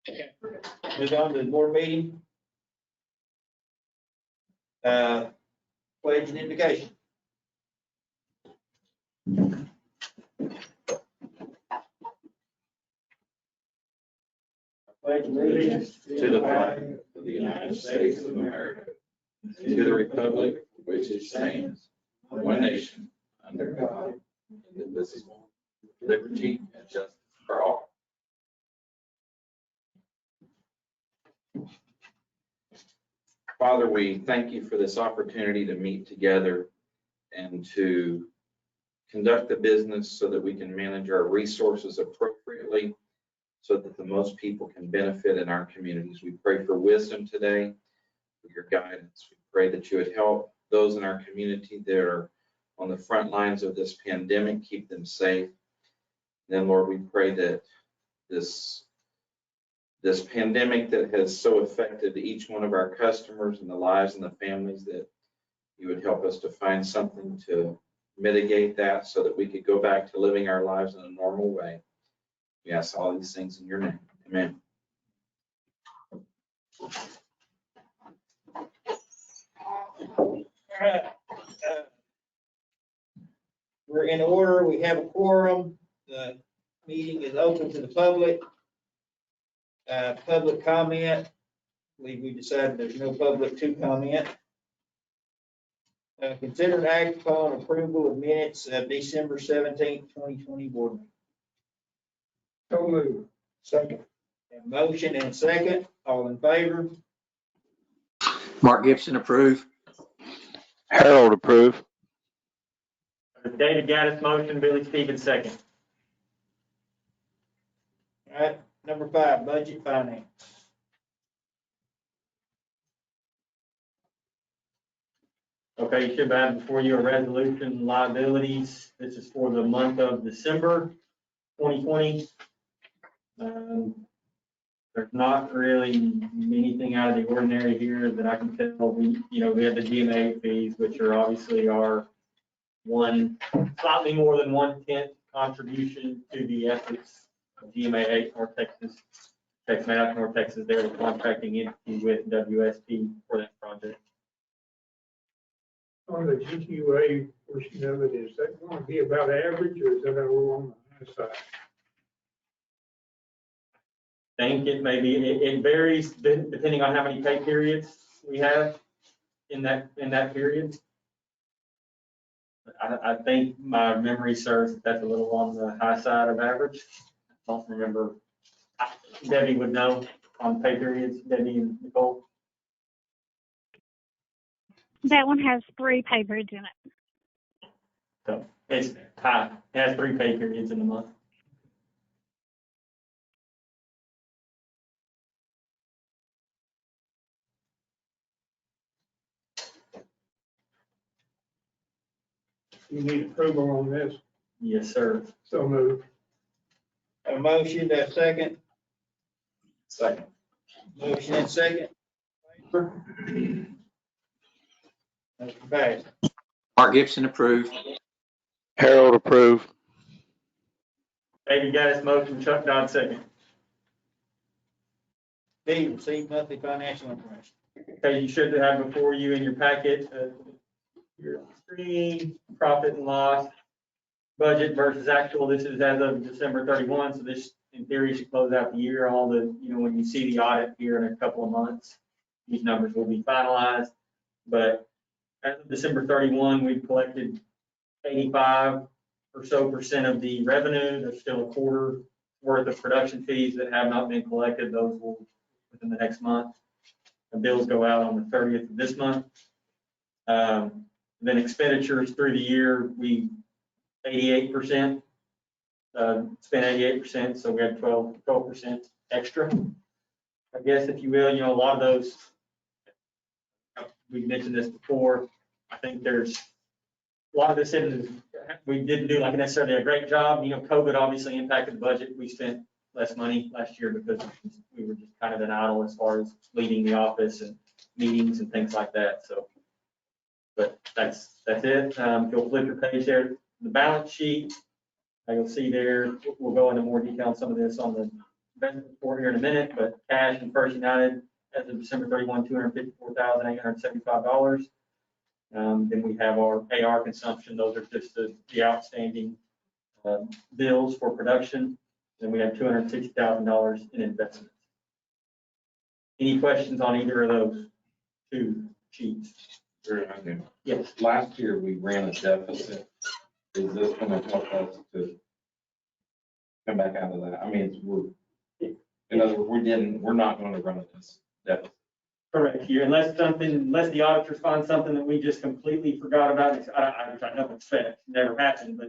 Okay, move on to the board meeting. Pledge and invocation. Pledge allegiance To the flag of the United States of America, to the republic which it stands, one nation, under God, indivisible, with liberty and justice for all. Father, we thank you for this opportunity to meet together and to conduct the business so that we can manage our resources appropriately, so that the most people can benefit in our communities. We pray for wisdom today, for your guidance. We pray that you would help those in our community that are on the front lines of this pandemic, keep them safe. Then, Lord, we pray that this pandemic that has so affected each one of our customers and the lives and the families, that you would help us to find something to mitigate that so that we could go back to living our lives in a normal way. We ask all these things in your name. Amen. All right. We're in order. We have a quorum. The meeting is open to the public. Public comment. I believe we decided there's no public to comment. Consider an act upon approval of minutes of December 17th, 2020 board meeting. So moved. Second. A motion and second. All in favor? Mark Gibson, approve. Harold, approve. David Gaddis motion, Billy Stevens second. All right, number 5, budget finance. Okay, you should have before you a resolution liabilities. This is for the month of December 2020. There's not really anything out of the ordinary here that I can tell. We had the GMA fees, which are obviously our slightly more than 1/10 contribution to the efforts of GMA 8 North Texas, Texas Map North Texas, they're the contracting entity with WSP for that project. On the GQA portion of it, is that going to be about average or is that a little on the high side? Think it may be, it varies depending on how many pay periods we have in that period. I think my memory serves that's a little on the high side of average. I don't remember. Debbie would know on pay periods, Debbie and Nicole. That one has 3 pay periods in it. So it's high. It has 3 pay periods in the month. You need approval on this, Yes, sir. so moved. A motion, that second, Second. motion and second. Motion passed. Mark Gibson, approve. Harold, approve. David Gaddis, motion, Chuck Dodd, second. D, receive monthly financial information. Okay, you should have before you in your packet, your screen, profit and loss, budget versus actual. This is as of December 31, so this in theory should close out the year. All the, when you see the audit here in a couple of months, these numbers will be finalized. But as of December 31, we've collected 85% or so of the revenue. There's still a quarter worth of production fees that have not been collected. Those will within the next month. The bills go out on the 30th of this month. Then expenditures through the year, we 88%, spent 88%, so we had 12% extra, I guess, if you will. A lot of those, we mentioned this before, I think there's a lot of this we didn't do like necessarily a great job. COVID obviously impacted the budget. We spent less money last year because we were just kind of in idle as far as leading the office and meetings and things like that. So, but that's it. If you'll flip your page there, the balance sheet, you'll see there, we'll go into more detail on some of this on the investment report here in a minute, but cash and First United as of December 31, $254,875. Then we have our AR consumption. Those are just the outstanding bills for production. Then we have $260,000 in investments. Any questions on either of those 2 sheets? Sure, I do. Yes. Last year, we ran a deficit. Is this going to help us to come back out of that? I mean, in other words, we're not going to run a deficit. Correct here, unless the auditors find something that we just completely forgot about, which I don't expect, never happened,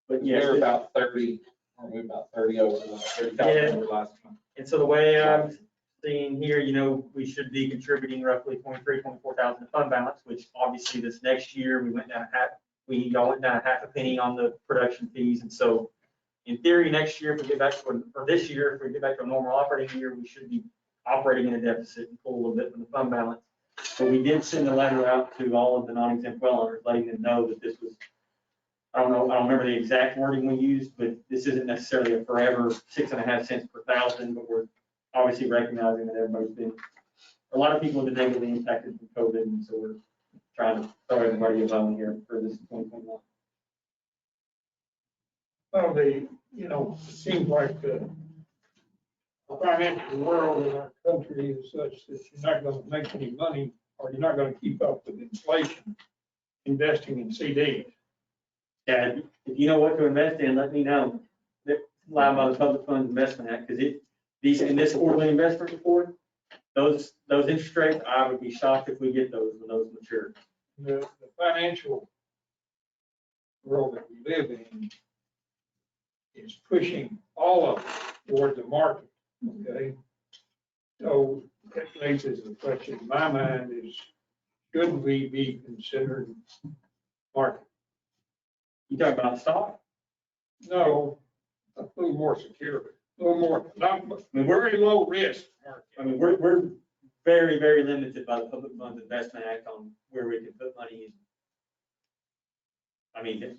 but yes. We're about 30, aren't we about 30 over, 30,000 over last month? And so the way I'm seeing here, we should be contributing roughly 24,000 to fund balance, which obviously this next year, we all went down half a penny on the production fees. And so in theory, next year, if we get back to, or this year, if we get back to a normal operating year, we should be operating in a deficit and pull a little bit from the fund balance. But we did send a letter out to all of the non-exempt well owners, letting them know that this was, I don't remember the exact wording we used, but this isn't necessarily a forever 6.5 cents per thousand, but we're obviously recognizing that a lot of people have been negatively impacted from COVID, and so we're trying to throw everybody a bone here for this 2021. Well, it seems like the financial world in our country is such that you're not going to make any money, or you're not going to keep up with inflation investing in CDs. Yeah, if you know what to invest in, let me know. Allowed by the Public Funds Investment Act, because in this quarterly investment report, those interest rates, I would be shocked if we get those when those mature. The financial world that we live in is pushing all of it toward the market, okay? So that raises the question in my mind is, should we be considered market? You talk about stock? No, a little more secure, a little more, very low risk market. I mean, we're very, very limited by the Public Funds Investment Act on where we can put money in. I mean,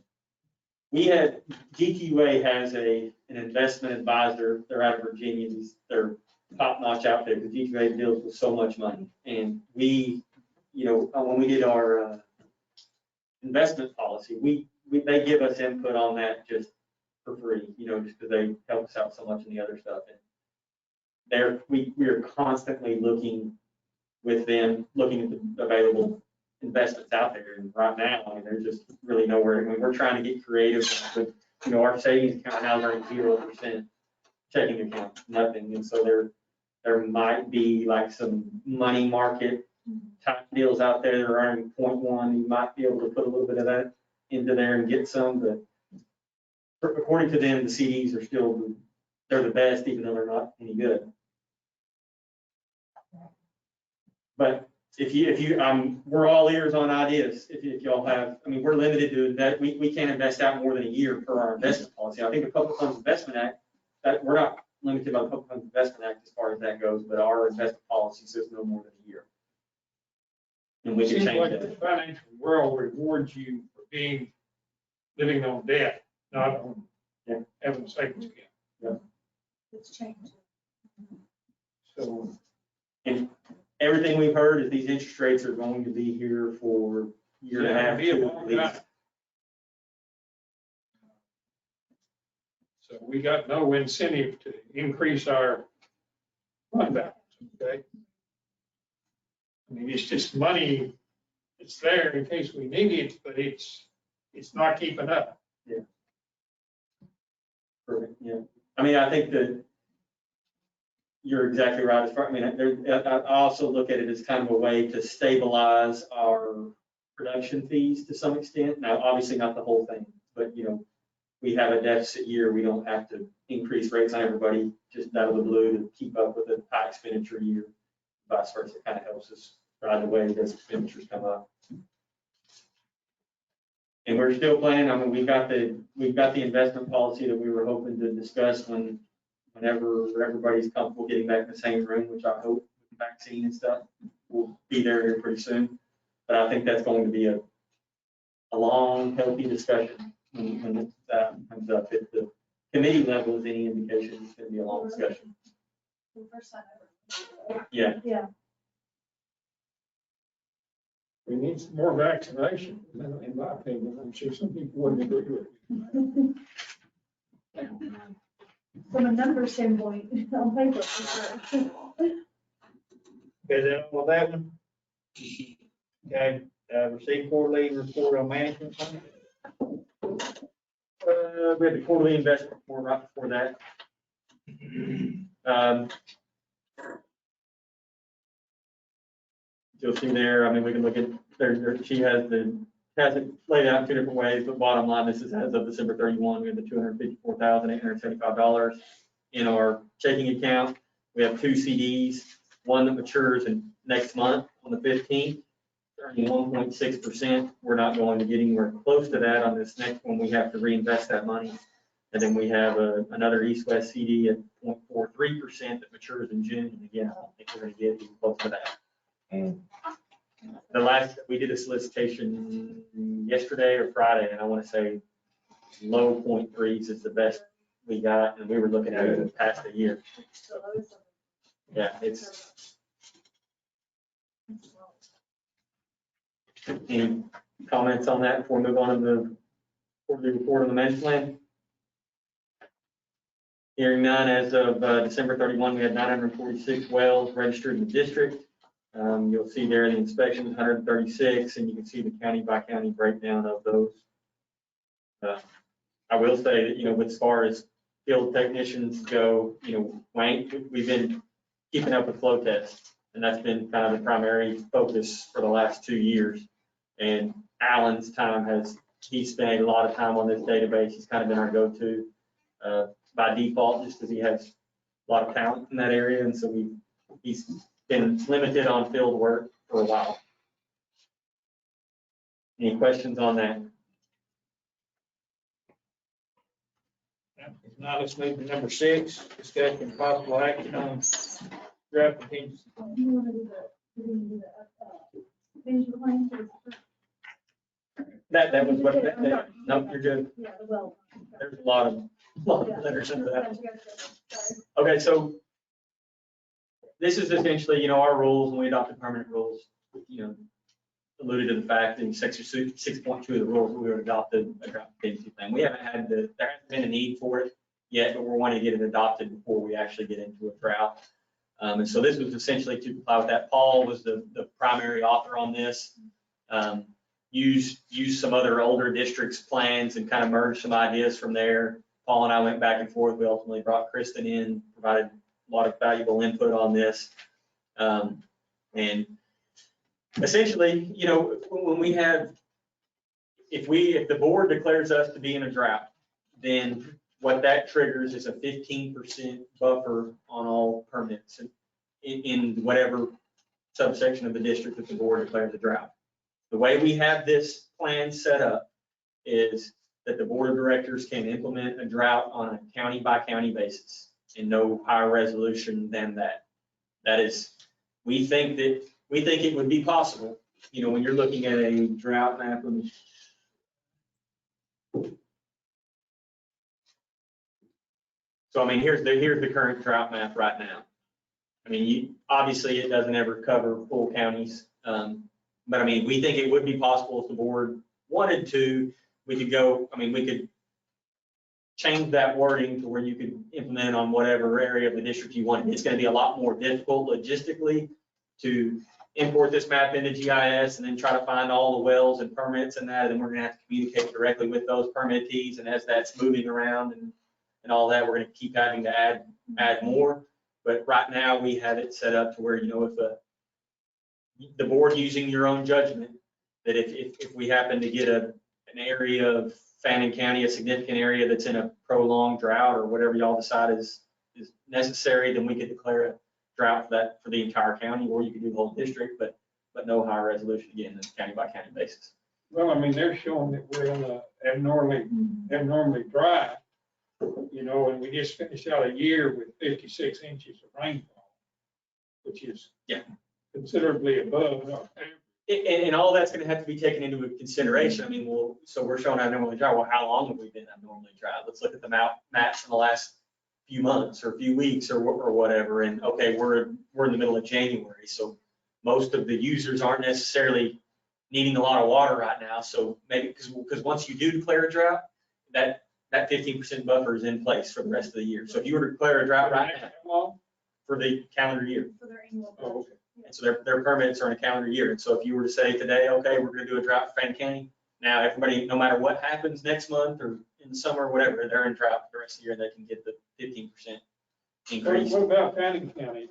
we had, GQA has an investment advisor, they're out of Virginia, they're top notch out there, because GQA deals with so much money. And we, when we did our investment policy, they give us input on that just for free, just because they help us out so much in the other stuff. And we are constantly looking with them, looking at the available investments out there. And right now, I mean, there's just really nowhere. I mean, we're trying to get creative with, our savings account now is running 0% checking account, nothing. And so there might be like some money market type deals out there that are earning 0.1. You might be able to put a little bit of that into there and get some, but according to them, the CDs are still, they're the best, even though they're not any good. But we're all ears on ideas. If y'all have, I mean, we're limited to that. We can't invest out more than a year per our investment policy. I think the Public Funds Investment Act, that we're not limited by the Public Funds Investment Act as far as that goes, but our investment policy says no more than a year. And we can Seems change like that. the financial world rewards you for living on debt, not on having a savings account. It's changed. So, And everything we've heard is these interest rates are going to be here for a year and a half, be a two long at least. time. So we got no incentive to increase our fund balance, okay? I mean, it's just money, it's there in case we need it, but it's not keeping up. Perfect, yeah. I mean, I think that you're exactly right. As far, I mean, I also look at it as kind of a way to stabilize our production fees to some extent. Now, obviously not the whole thing, but we have a deficit year. We don't have to increase rates on everybody just out of the blue to keep up with a high expenditure year. Vice versa, it kind of helps us ride the wave as expenditures come up. And we're still planning. I mean, we've got the investment policy that we were hoping to discuss whenever everybody's comfortable getting back in the same room, which I hope with the vaccine and stuff will be there here pretty soon. But I think that's going to be a long, healthy discussion when that comes up. If the committee level is any indication, it's going to be a long discussion. For the first time ever. Yeah. Yeah. We need some more vaccination, in my opinion. I'm sure some people wouldn't agree with it. From a number standpoint, on paper, for sure. Is that all that one? Okay, receive quarterly report on management fund. We had the quarterly investment report right before that. You'll see there, I mean, we can look at, she has it laid out in 2 different ways, but bottom line, this is as of December 31, we have the $254,875 in our checking account. We have 2 CDs, one that matures in next month on the 15th, earning 1.6%. We're not going to get anywhere close to that on this next one. We have to reinvest that money. And then we have another East-West CD at 0.43% that matures in June. And again, I don't think we're going to get even close to that. We did a solicitation yesterday or Friday, and I want to say low 0.3s is the best we got, and we were looking at it in the past a year. Yeah, it's. Any comments on that before we move on to the quarterly report on the management plan? Hearing none, as of December 31, we had 946 wells registered in the district. You'll see there the inspections, 136, and you can see the county by county breakdown of those. I will say that, as far as field technicians go, we've been keeping up with flow tests, and that's been kind of the primary focus for the last 2 years. And Alan's he spent a lot of time on this database. He's kind of been our go-to by default, just because he has a lot of talent in that area, and so he's been limited on field work for a while. Any questions on that? If not, let's move to number 6, discussion possible action on draft contingency plan. You want to do the, management plan? That was what, no, you're good. Yeah, the well. There's a lot of letters into that. Okay, so this is essentially, our rules, when we adopted permanent rules, alluded to the fact in section 6.2 of the rules, we were adopted a drought contingency plan. We haven't had there hasn't been a need for it yet, but we're wanting to get it adopted before we actually get into a drought. And so this was essentially to comply with that. Paul was the primary author on this. Used some other older districts' plans and kind of merged some ideas from there. Paul and I went back and forth. We ultimately brought Kristen in, provided a lot of valuable input on this. And essentially, when we have, if the board declares us to be in a drought, then what that triggers is a 15% buffer on all permits in whatever subsection of the district that the board declares a drought. The way we have this plan set up is that the board of directors can implement a drought on a county by county basis and no higher resolution than that. That is, we think it would be possible, when you're looking at a drought map. So, I mean, here's the current drought map right now. I mean, obviously it doesn't ever cover full counties. But I mean, we think it would be possible if the board wanted to, we could change that wording to where you could implement on whatever area of the district you want. It's going to be a lot more difficult logistically to import this map into GIS and then try to find all the wells and permits and that. And then we're going to have to communicate directly with those permittees. And as that's moving around and all that, we're going to keep having to add more. But right now we have it set up to where, if the board using your own judgment, that if we happen to get an area of Fannin County, a significant area that's in a prolonged drought or whatever y'all decide is necessary, then we could declare a drought for the entire county, or you could do the whole district, but no higher resolution again, than county by county basis. Well, I mean, they're showing that we're in a abnormally dry, and we just finished out a year with 56 inches of rainfall, which is considerably above. And all that's going to have to be taken into consideration. I mean, so we're showing abnormally dry. Well, how long have we been abnormally dry? Let's look at the maps in the last few months or few weeks or whatever. And okay, we're in the middle of January, so most of the users aren't necessarily needing a lot of water right now. So maybe because once you do declare a drought, that 15% buffer is in place for the rest of the year. So if you were to declare a drought right now for the calendar year. For their annual. Oh, okay. And so their permits are in a calendar year. And so if you were to say today, okay, we're going to do a drought for Fannin County, now everybody, no matter what happens next month or in the summer or whatever, they're in drought for the rest of the year and they can get the 15% increase. What about Fannin County?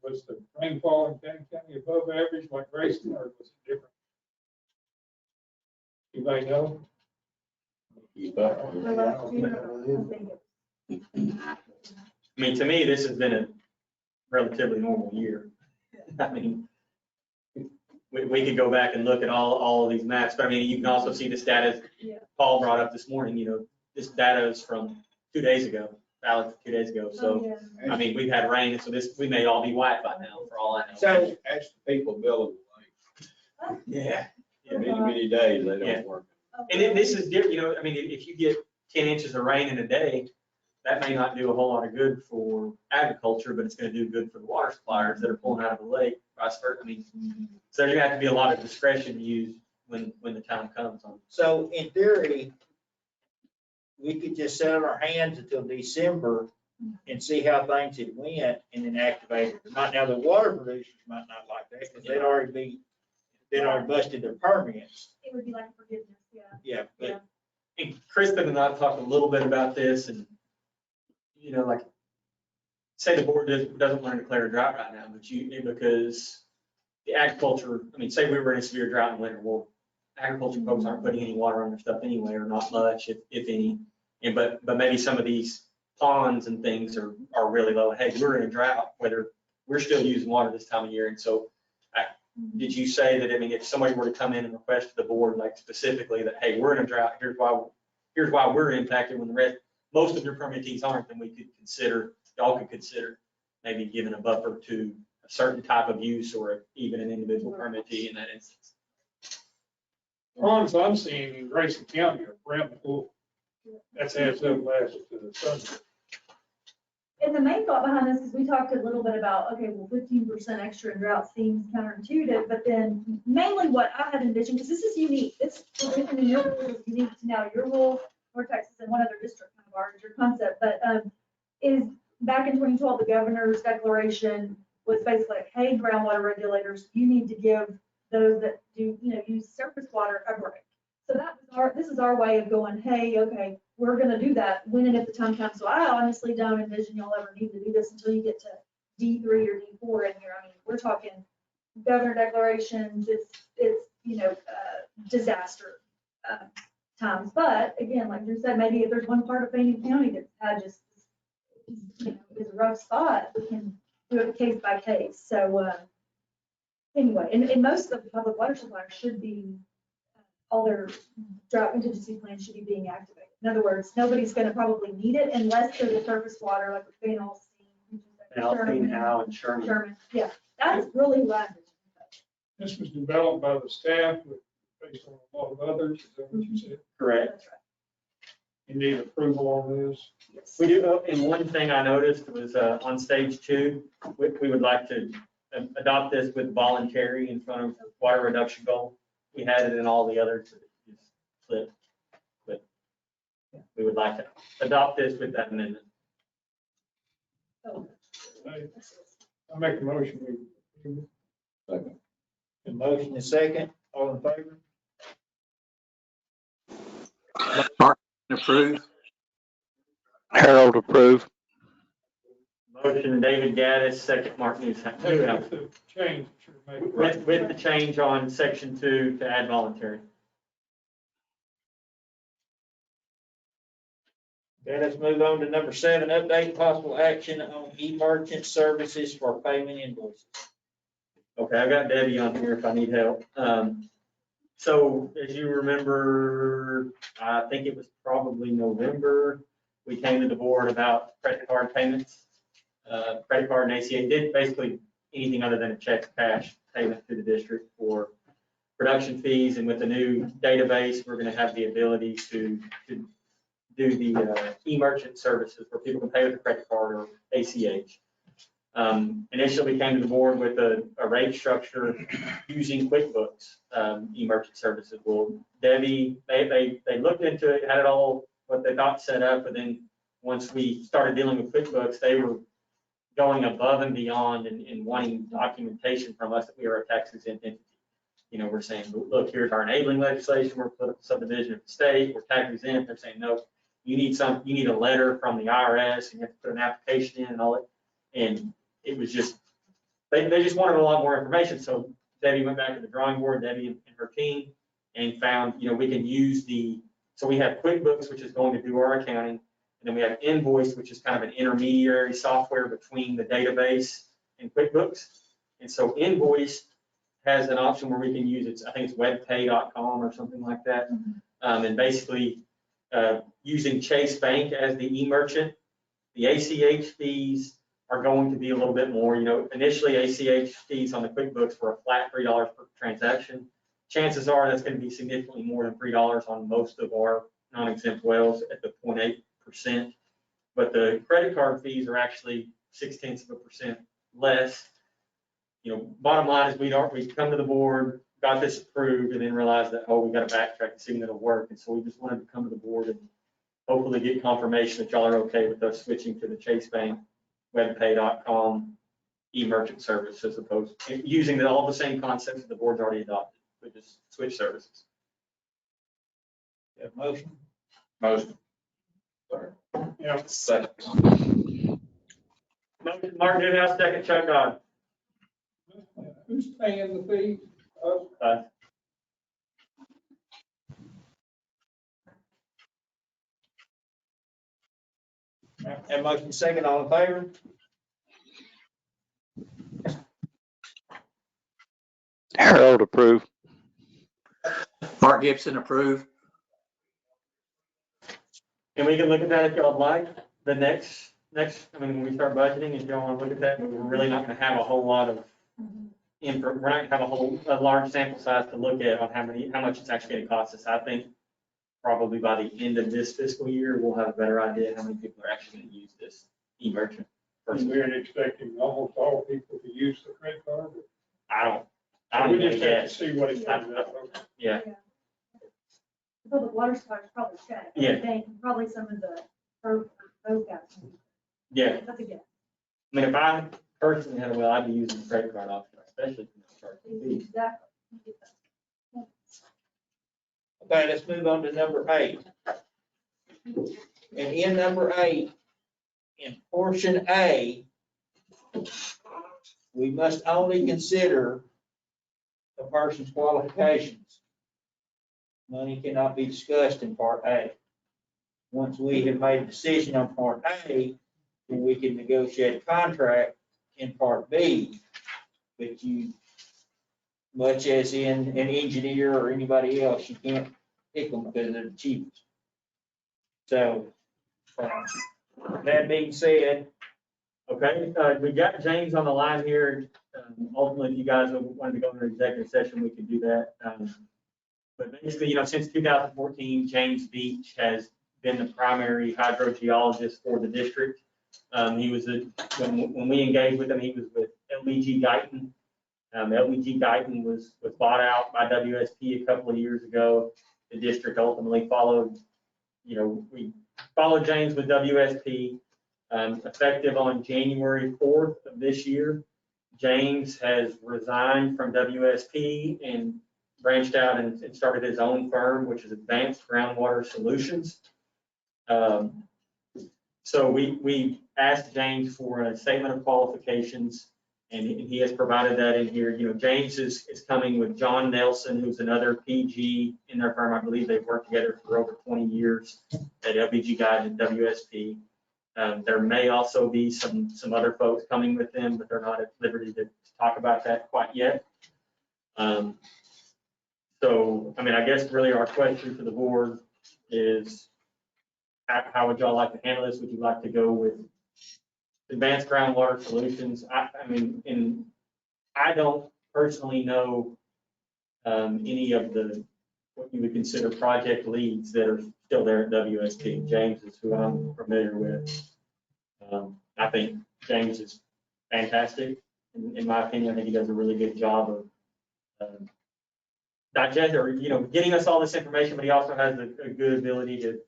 Was the rainfall in Fannin County above average like Grayson, or was it different? Anybody know? I mean, to me, this has been a relatively normal year. I mean, we could go back and look at all of these maps, but I mean, you can also see this data Paul brought up this morning. This data is from 2 days ago, valid for 2 days ago. So, I mean, we've had rain, so we may all be white by now, for all I know. So ask the people building the lake. Yeah. Many days they don't work. And then this is different, I mean, if you get 10 inches of rain in a day, that may not do a whole lot of good for agriculture, but it's going to do good for the water suppliers that are pulling out of the lake, vice versa. I mean, so there's going to have to be a lot of discretion used when the time comes on. So in theory, we could just sit on our hands until December and see how things had went and then activate it. Right now, the water producers might not like that because they'd already busted their permits. It would be like forgiveness, Yeah, but And Kristen and I talked a little bit about this, and like, say the board doesn't want to declare a drought right now, but because the agriculture, I mean, say we were in a severe drought in winter, well, agriculture folks aren't putting any water on their stuff anyway, or not much, if any. And but maybe some of these ponds and things are really low. Hey, we're in a drought, whether we're still using water this time of year, and so. Did you say that, I mean, if somebody were to come in and request to the board, like specifically that, hey, we're in a drought, here's why we're impacted when most of your permittees aren't, then y'all could consider maybe giving a buffer to a certain type of use or even an individual permittee in that instance. Ponds I'm seeing in Grayson County are brand new. That's as of last Sunday. And the main thought behind this is we talked a little bit about, okay, well, 15% extra in drought seems counterintuitive, but then mainly what I had envisioned, because this is unique, this provision in your rule is unique to now your rule, North Texas, and one other district kind of ours, your concept, but is back in 2012, the governor's declaration was basically like, hey, groundwater regulators, you need to give those that do, use surface water a break. So that was this is our way of going, hey, okay, we're gonna do that when and if the time comes. So I honestly don't envision y'all ever need to do this until you get to D3 or D4 in here. I mean, we're talking governor declarations, it's disaster times. But again, like Drew said, maybe if there's one part of Fannin County that's had just, is a rough spot, we can do it case by case. So anyway, and most of the public water suppliers should be, all their drought contingency plans should be being activated. In other words, nobody's gonna probably need it unless there's a surface water like with Van Alstine. Alpine, Howe, and Sherman. Sherman, yeah, that's really what I'm. This was developed by the staff based on a lot of others, is that what you said? Correct. That's right. You need approval on this? Yes. We do, and one thing I noticed was on stage 2, we would like to adopt this with voluntary in front of water reduction goal. We had it in all the others, but it just slipped. But yeah, we would like to adopt this with that amendment. Oh. I make a motion. The motion is second, all in favor? Mark, approve. Harold approve. Motion David Gaddis, second Mark Newhouse. Change. With the change on section 2 to add voluntary. Okay, let's move on to number 7, update possible action on e-merchant services for payment invoices. Okay, I've got Debbie on here if I need help. So as you remember, I think it was probably November, we came to the board about credit card payments. Credit card and ACH did basically anything other than a check cash payment to the district for production fees. And with the new database, we're going to have the ability to do the e-merchant services where people can pay with a credit card or ACH. Initially, we came to the board with a rate structure using QuickBooks e-merchant services. Well, Debbie, they looked into it, had it all what they thought set up, but then once we started dealing with QuickBooks, they were going above and beyond and wanting documentation from us that we are a tax exempt entity. We're saying, look, here's our enabling legislation, we're political subdivision of the state, we're tax exempt. They're saying, no, you need a letter from the IRS, and you have to put an application in and all it. And it was just, they just wanted a lot more information. So Debbie went back to the drawing board, Debbie and her team, and found, we can use so we have QuickBooks, which is going to do our accounting. And then we have Invoice, which is kind of an intermediary software between the database and QuickBooks. And so Invoice has an option where we can use it. I think it's webpay.com or something like that. And basically using Chase Bank as the e-merchant, the ACH fees are going to be a little bit more. Initially ACH fees on the QuickBooks were a flat $3 per transaction. Chances are that's going to be significantly more than $3 on most of our non-exempt wells at the 0.8%. But the credit card fees are actually 0.6% less. Bottom line is we come to the board, got this approved, and then realized that, we got to backtrack and see if it'll work. And so we just wanted to come to the board and hopefully get confirmation that y'all are okay with us switching to the Chase Bank webpay.com e-merchant service as opposed to using all the same concepts that the board's already adopted, but just switch services. You have a motion? Motion. Sorry. Yeah. Second. Motion Mark Newhouse, second Chuck Dodd. Who's paying the fee? Have a motion second, all in favor? Harold approve. Mark Gibson, approve. And we can look at that if y'all like. The next, when we start budgeting, if y'all want to look at that, we're really not going to have a whole lot of we're not gonna have a large sample size to look at on how much it's actually gonna cost us. I think probably by the end of this fiscal year, we'll have a better idea how many people are actually gonna use this e-merchant. We're expecting almost all people to use the credit card. I So don't we know just have to yet. see what it comes out. Yeah, The public water supply is probably check. Yeah. Probably some of the, those guys. yeah. That's a guess. I mean, if I personally had a well, I'd be using the credit card option, especially if it's charging fees. Exactly. Okay, let's move on to number 8. And in number 8, in portion A, we must only consider the person's qualifications. Money cannot be discussed in part A. Once we have made a decision on part A, then we can negotiate a contract in part B. But you, much as in an engineer or anybody else, you can't pick them because they're the cheapest. So, that being said, Okay, we got James on the line here. Ultimately, if you guys wanted to go into executive session, we could do that. But basically, since 2014, James Beach has been the primary hydrogeologist for the district. He was when we engaged with him, he was with LBG Guyton. LBG Guyton was bought out by WSP a couple of years ago. The district ultimately followed, we followed James with WSP. Effective on January 4th of this year, James has resigned from WSP and branched out and started his own firm, which is Advanced Groundwater Solutions. So we asked James for a statement of qualifications, and he has provided that in here. James is coming with John Nelson, who's another PG in their firm. I believe they've worked together for over 20 years at LBG Guide and WSP. There may also be some other folks coming with them, but they're not at liberty to talk about that quite yet. So, I guess really our question for the board is, how would y'all like to handle this? Would you like to go with Advanced Groundwater Solutions? I don't personally know any of what you would consider project leads that are still there at WSP. James is who I'm familiar with. I think James is fantastic. In my opinion, I think he does a really good job of getting us all this information, but he also has a good ability to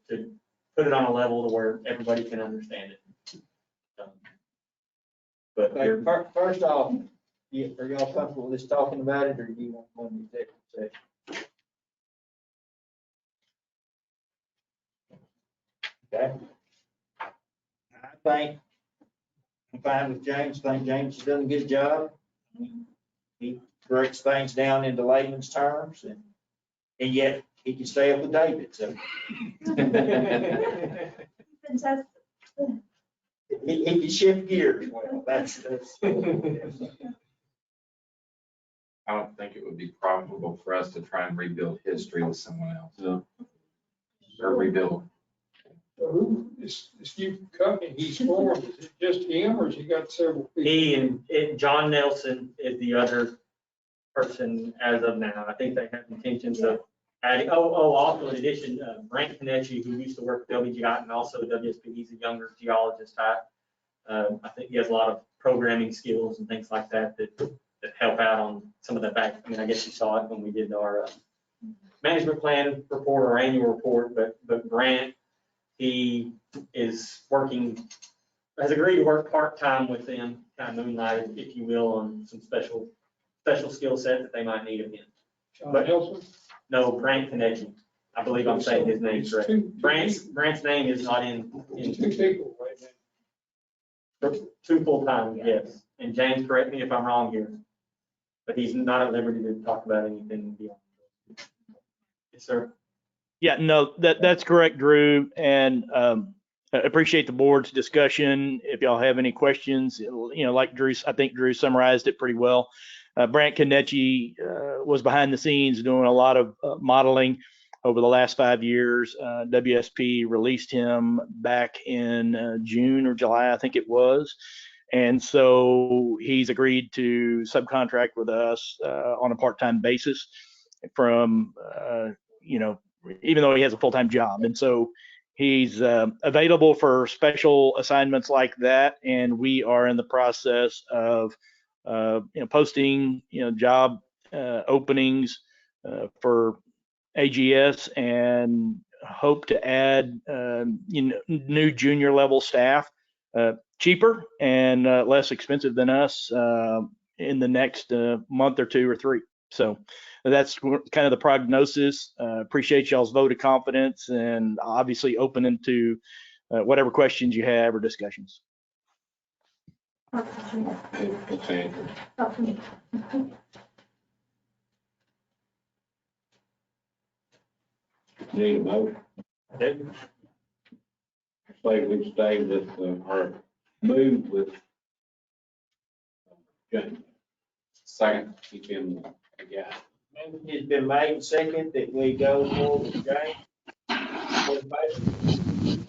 put it on a level to where everybody can understand it. But first off, are y'all comfortable with us talking about it, or do you want one executive session? Okay. I'm fine with James. I think James has done a good job. He breaks things down into layman's terms, and yet he can stay up with David. So Fantastic. he can shift gears. Well, that's. I don't think it would be profitable for us to try and rebuild history with someone else. No. Or rebuild. So who, this new company he's formed, is it just him or has he got several people? he and John Nelson is the other person as of now. I think they have intentions of adding, also in addition, Brant Kenichi, who used to work with LBGI and also WSP, he's a younger geologist type. I think he has a lot of programming skills and things like that help out on some of the back. I guess you saw it when we did our management plan report, our annual report, but Brant, he is has agreed to work part-time with them, kind of moonlighted, if you will, on some special skill set that they might need of him. John Nelson? No, Brant Kenichi. I believe I'm saying his name correct. Brant's name is not in Two people right now. 2 full-time, yes. And James, correct me if I'm wrong here, but he's not at liberty to talk about anything beyond. Yes, sir. Yeah, no, that's correct, Drew. And I appreciate the board's discussion. If y'all have any questions, like I think Drew summarized it pretty well. Brant Kenichi was behind the scenes doing a lot of modeling over the last 5 years. WSP released him back in June or July, I think it was. And so he's agreed to subcontract with us on a part-time basis from, even though he has a full-time job. And so he's available for special assignments like that. And we are in the process of, posting, job openings for AGS, and hope to add, new junior level staff, cheaper and less expensive than us in the next month or 2 or 3. So that's kind of the prognosis. Appreciate y'all's vote of confidence, and obviously open into whatever questions you have or discussions. Okay. Need a motion? Say we stay with our move with James. Second. Keep him a guy. Motion has been made and second that we go forward with James. All in favor?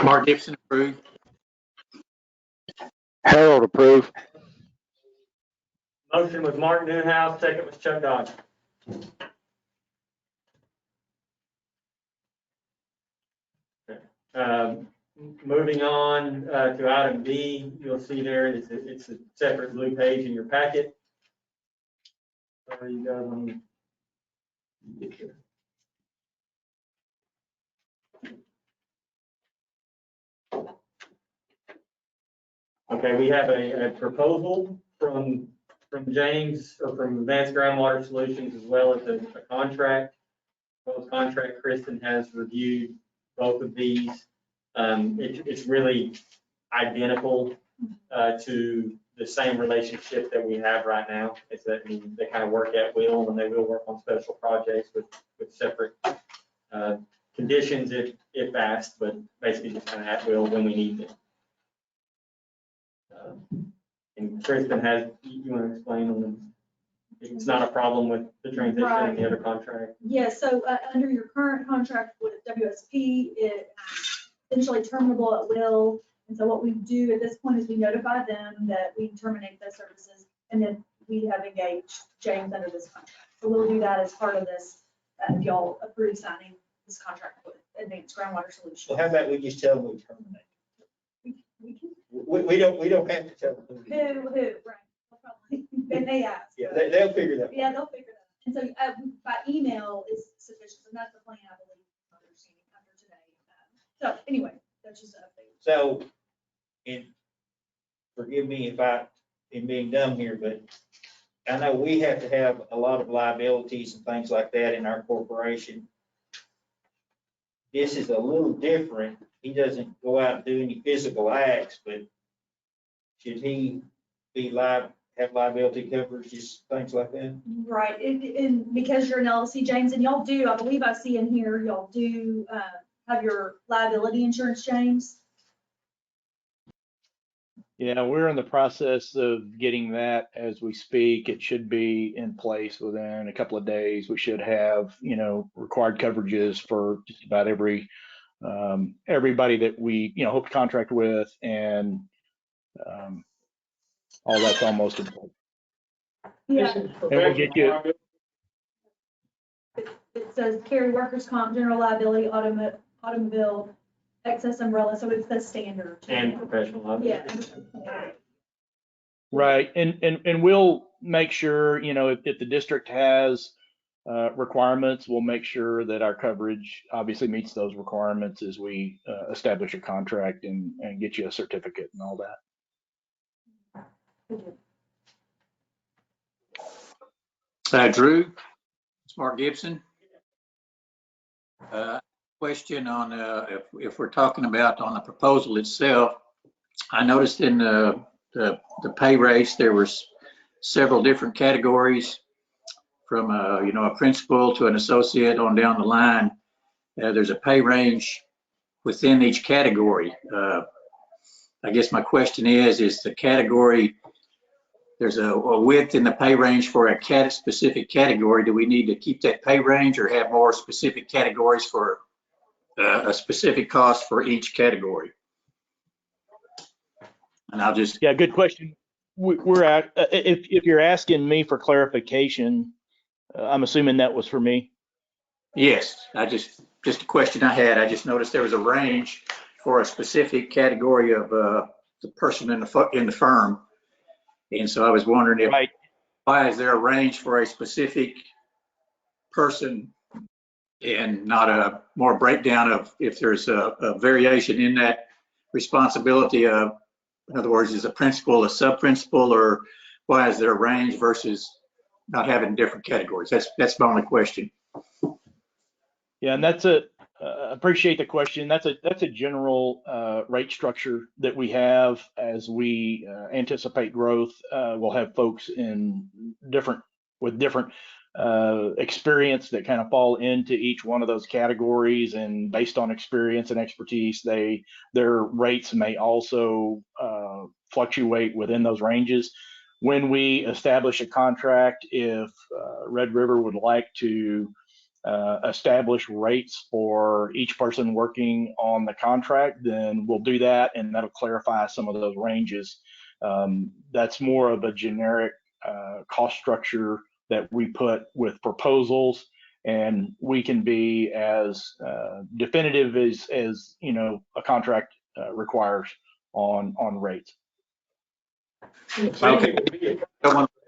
Mark Gibson, approve. Harold, approve. Motion was Mark Newhouse, second was Chuck Dodge. Moving on to item B, you'll see there it's a separate blue page in your packet. You guys want to get there? Okay, we have a proposal from James, or from Advanced Groundwater Solutions, as well as a contract. Both contract, Kristen has reviewed both of these. It's really identical to the same relationship that we have right now. It's that they kind of work at will, and they will work on special projects with separate conditions if asked, but basically just kind of at will when we need them. And Kristen you want to explain on them? It's not a problem with the transition and the other contract? Yeah, so under your current contract with WSP, it essentially terminable at will. And so what we do at this point is we notify them that we terminate those services, and then we have engaged James under this contract. So we'll do that as part of this, if y'all approve signing this contract with Advanced Groundwater Solutions. So how about we just tell them we terminate? We don't have to tell them. Who, right? Probably. They may ask. Yeah, they'll figure that out. Yeah, they'll figure that out. And so by email is sufficient, and that's the plan, I believe, understanding after today. So anyway, that's just an update. So, and forgive me if I am being dumb here, but I know we have to have a lot of liabilities and things like that in our corporation. This is a little different. He doesn't go out and do any physical acts, but should he be have liability coverages, things like that? Right, and because you're an LLC, James, and y'all do, I believe I see in here, y'all do have your liability insurance, James? Yeah, we're in the process of getting that as we speak. It should be in place within a couple of days. We should have, required coverages for just about everybody that we, hope to contract with, and all that's almost in place. Yeah, And we'll get you. it says carry workers' comp, general liability, automobile, excess umbrella, so it's the standard. And professional liability. Yeah. Right, and we'll make sure, if the district has requirements, we'll make sure that our coverage obviously meets those requirements as we establish a contract and get you a certificate and all that. Drew, it's Mark Gibson. Question on if we're talking about on the proposal itself, I noticed in the pay raise there was several different categories from a principal to an associate on down the line. There's a pay range within each category. I guess my question is the category, there's a width in the pay range for a specific category. Do we need to keep that pay range or have more specific categories for a specific cost for each category. And I'll just, Yeah, good question. We're at, if you're asking me for clarification, I'm assuming that was for me. yes, just a question I had. I just noticed there was a range for a specific category of the person in the firm. And so I was wondering Right. why is there a range for a specific person and not a more breakdown of if there's a variation in that responsibility of, in other words, is a principal a sub-principal, or why is there a range versus not having different categories? That's my only question. Yeah, and appreciate the question. That's a general rate structure that we have as we anticipate growth. We'll have folks with different experience that kind of fall into each one of those categories, and based on experience and expertise, their rates may also fluctuate within those ranges. When we establish a contract, if Red River would like to establish rates for each person working on the contract, then we'll do that, and that'll clarify some of those ranges. That's more of a generic cost structure that we put with proposals, and we can be as definitive as a contract requires on rates. Okay.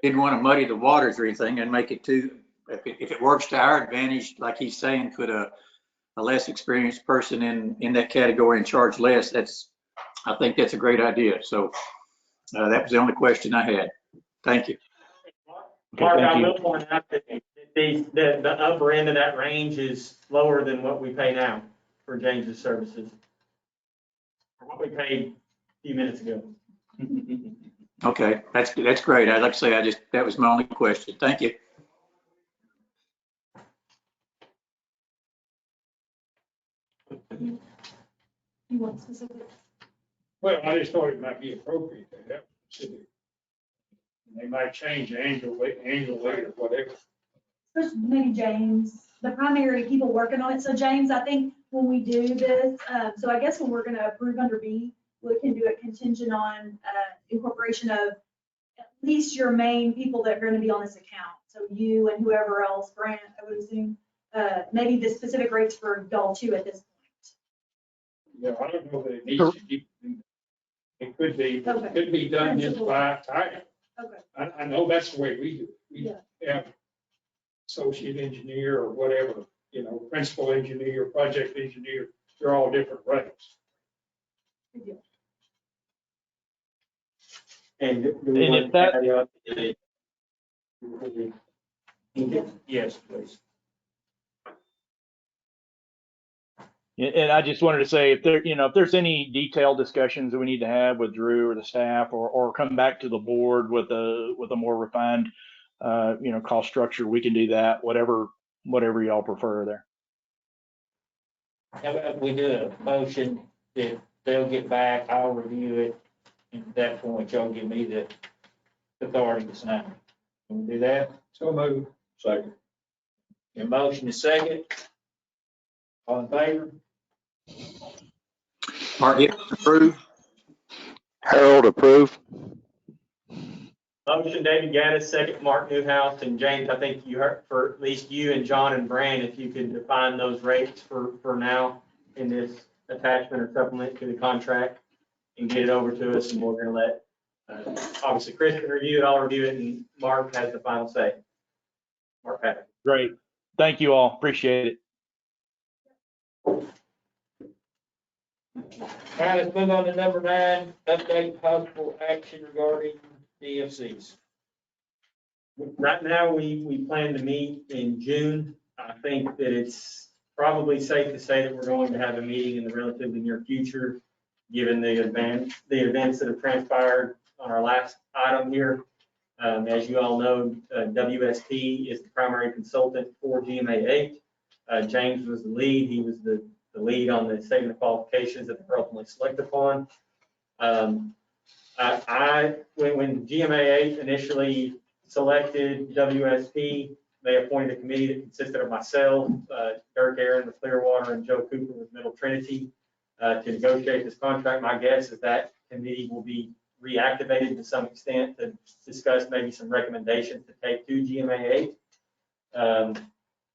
Didn't want to muddy the waters or anything and make it too, if it works to our advantage, like he's saying, could a less experienced person in that category and charge less? I think that's a great idea. So that was the only question I had. Thank you. Mark, I will point out that the upper end of that range is lower than what we pay now for James's services, or what we paid a few minutes ago. Okay, that's great. I'd like to say that was my only question. Thank you. You want specific? Well, I just thought it might be appropriate to have specific. They might change annually or whatever. Especially maybe James, the primary people working on it. So James, I think when we do this, so I guess when we're going to approve under B, we can do it contingent on incorporation of at least your main people that are going to be on this account. So you and whoever else, Grant, I would assume, maybe the specific rates for y'all too at this point. Yeah, I don't know that it needs to keep. It could be, Okay. Could be done just by title. Okay. I know that's the way we do it. We have associate engineer or whatever, principal engineer, project engineer, they're all different rates. And if that, Yes, please. and I just wanted to say, if there's any detailed discussions that we need to have with Drew or the staff, or come back to the board with a more refined, cost structure, we can do that. Whatever y'all prefer there. How about we do a motion that they'll get back, I'll review it, and at that point, y'all give me the authority to sign. Can we do that? So move. Second. Your motion is second. All in favor? Mark, approve. Harold, approve. Motion, David Gaddis, second, Mark Newhouse, and James, I think you heard, for at least you and John and Bran, if you could define those rates for now in this attachment or supplement to the contract and get it over to us, and we're gonna let, obviously Chris can review it, I'll review it, and Mark has the final say. Mark Patrick. Great. Thank you all. Appreciate it. All right, let's move on to number 9, update possible action regarding DFCs. Right now, we plan to meet in June. I think that it's probably safe to say that we're going to have a meeting in the relatively near future, given the events that have transpired on our last item here. As you all know, WSP is the primary consultant for GMA 8. James was the lead. He was the lead on the statement of qualifications that they're ultimately selected upon. When GMA 8 initially selected WSP, they appointed a committee that consisted of myself, Dirk Aaron with Clearwater, and Joe Cooper with Middle Trinity to negotiate this contract. My guess is that committee will be reactivated to some extent to discuss maybe some recommendations to take to GMA 8.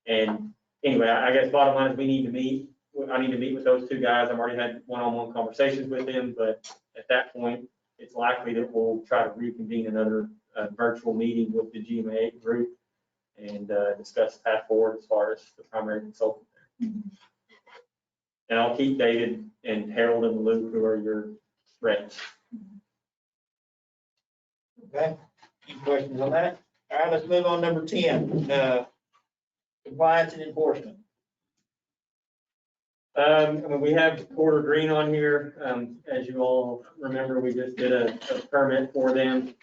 And anyway, I guess bottom line is we need to meet. I need to meet with those two guys. I've already had one-on-one conversations with them, but at that point, it's likely that we'll try to reconvene another virtual meeting with the GMA 8 group and discuss the path forward as far as the primary consultant there. And I'll keep David and Harold in the loop, who are your reps. Okay, any questions on that? All right, let's move on. Number 10, compliance and enforcement. We have Porter Green on here. As you all remember, we just did a permit for them.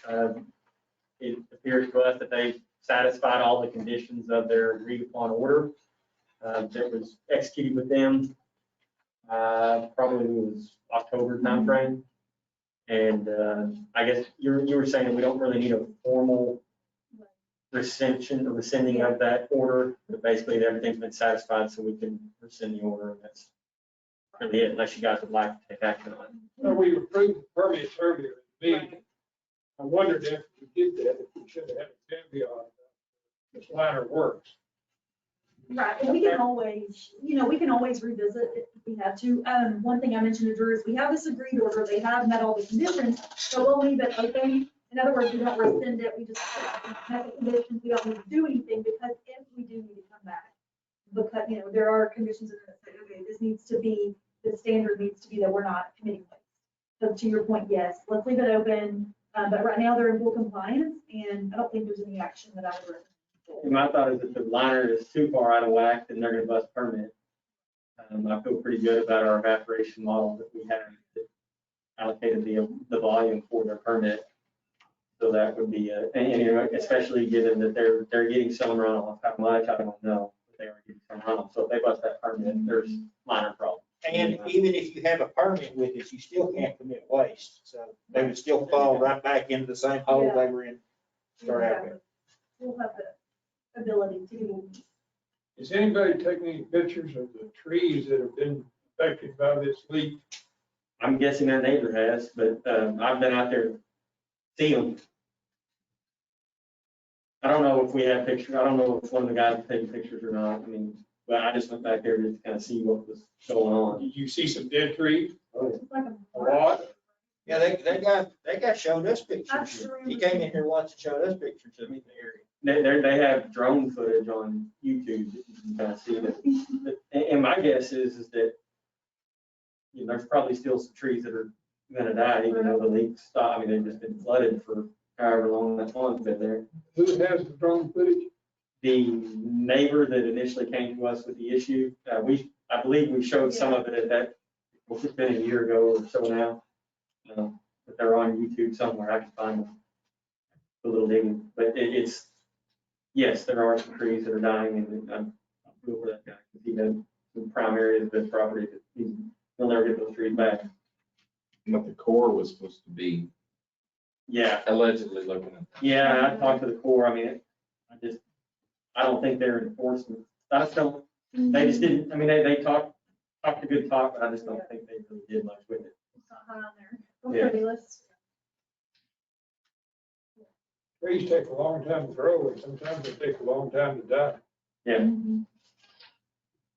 It appears to us that they satisfied all the conditions of their agreed upon order that was executed with them. Probably was October timeframe. And I guess you were saying that we don't really need a formal rescinding of that order, but basically everything's been satisfied, so we can rescind the order, and that's really it, unless you guys would like to take action on it. Well, we approved the permits earlier in the meeting. I wondered if we did that, if we should have had a caveat, this ladder works. Right, and we can always, we can always revisit if we have to. One thing I mentioned to Drew is we have this agreed order, they have met all the conditions, so we'll leave it open. In other words, we don't rescind it, we just have the conditions, we don't need to do anything, because if we do need to come back, because, there are conditions that say, okay, this needs to be, the standard needs to be that we're not committing waste. So to your point, yes, let's leave it open, but right now they're in full compliance, and I don't think there's any action that I would recommend. And my thought is if the liner is too far out of whack, then they're gonna bust permit. I feel pretty good about our evaporation model that we have that allocated the volume for their permit. So that would be, especially given that they're getting some runoff. How much, I don't know, but they are getting some runoff. So if they bust that permit, there's minor problem. And even if you have a permit with it, you still can't commit waste. So they would still fall right back into the same hole they were in. Start out with. We'll have the ability to do. Is anybody taking any pictures of the trees that have been affected by this leak? I'm guessing our neighbor has, but I've been out there seeing them. I don't know if we have pictures. I don't know if one of the guys was taking pictures or not. I mean, but I just went back there to kind of see what was going on. Did you see some dead trees? Oh, yeah. It's like A lot? Yeah, they got showed us pictures. He came in here once and showed us pictures of the area. They have drone footage on YouTube that you can kind of see that. And my guess is that, there's probably still some trees that are gonna die, even though the leaks stop. I mean, they've just been flooded for however long that one's been there. Who has the drone footage? The neighbor that initially came to us with the issue, I believe we showed some of it at that, it's been a year ago or so now. But they're on YouTube somewhere. I can find them. A little digging, but it's, yes, there are some trees that are dying, and I'm good for that guy, because he had some prime areas of his property that he'll never get those trees back. But the Corps was supposed to be Yeah, allegedly looking at that. yeah, I talked to the Corps. I mean, I don't think they're enforcement. I just don't, they just didn't, I mean, they talked a good talk, but I just don't think they really did much with it. It's not high on Yeah. their priority list. Trees take a long time to grow, and sometimes they take a long time to die. Yeah.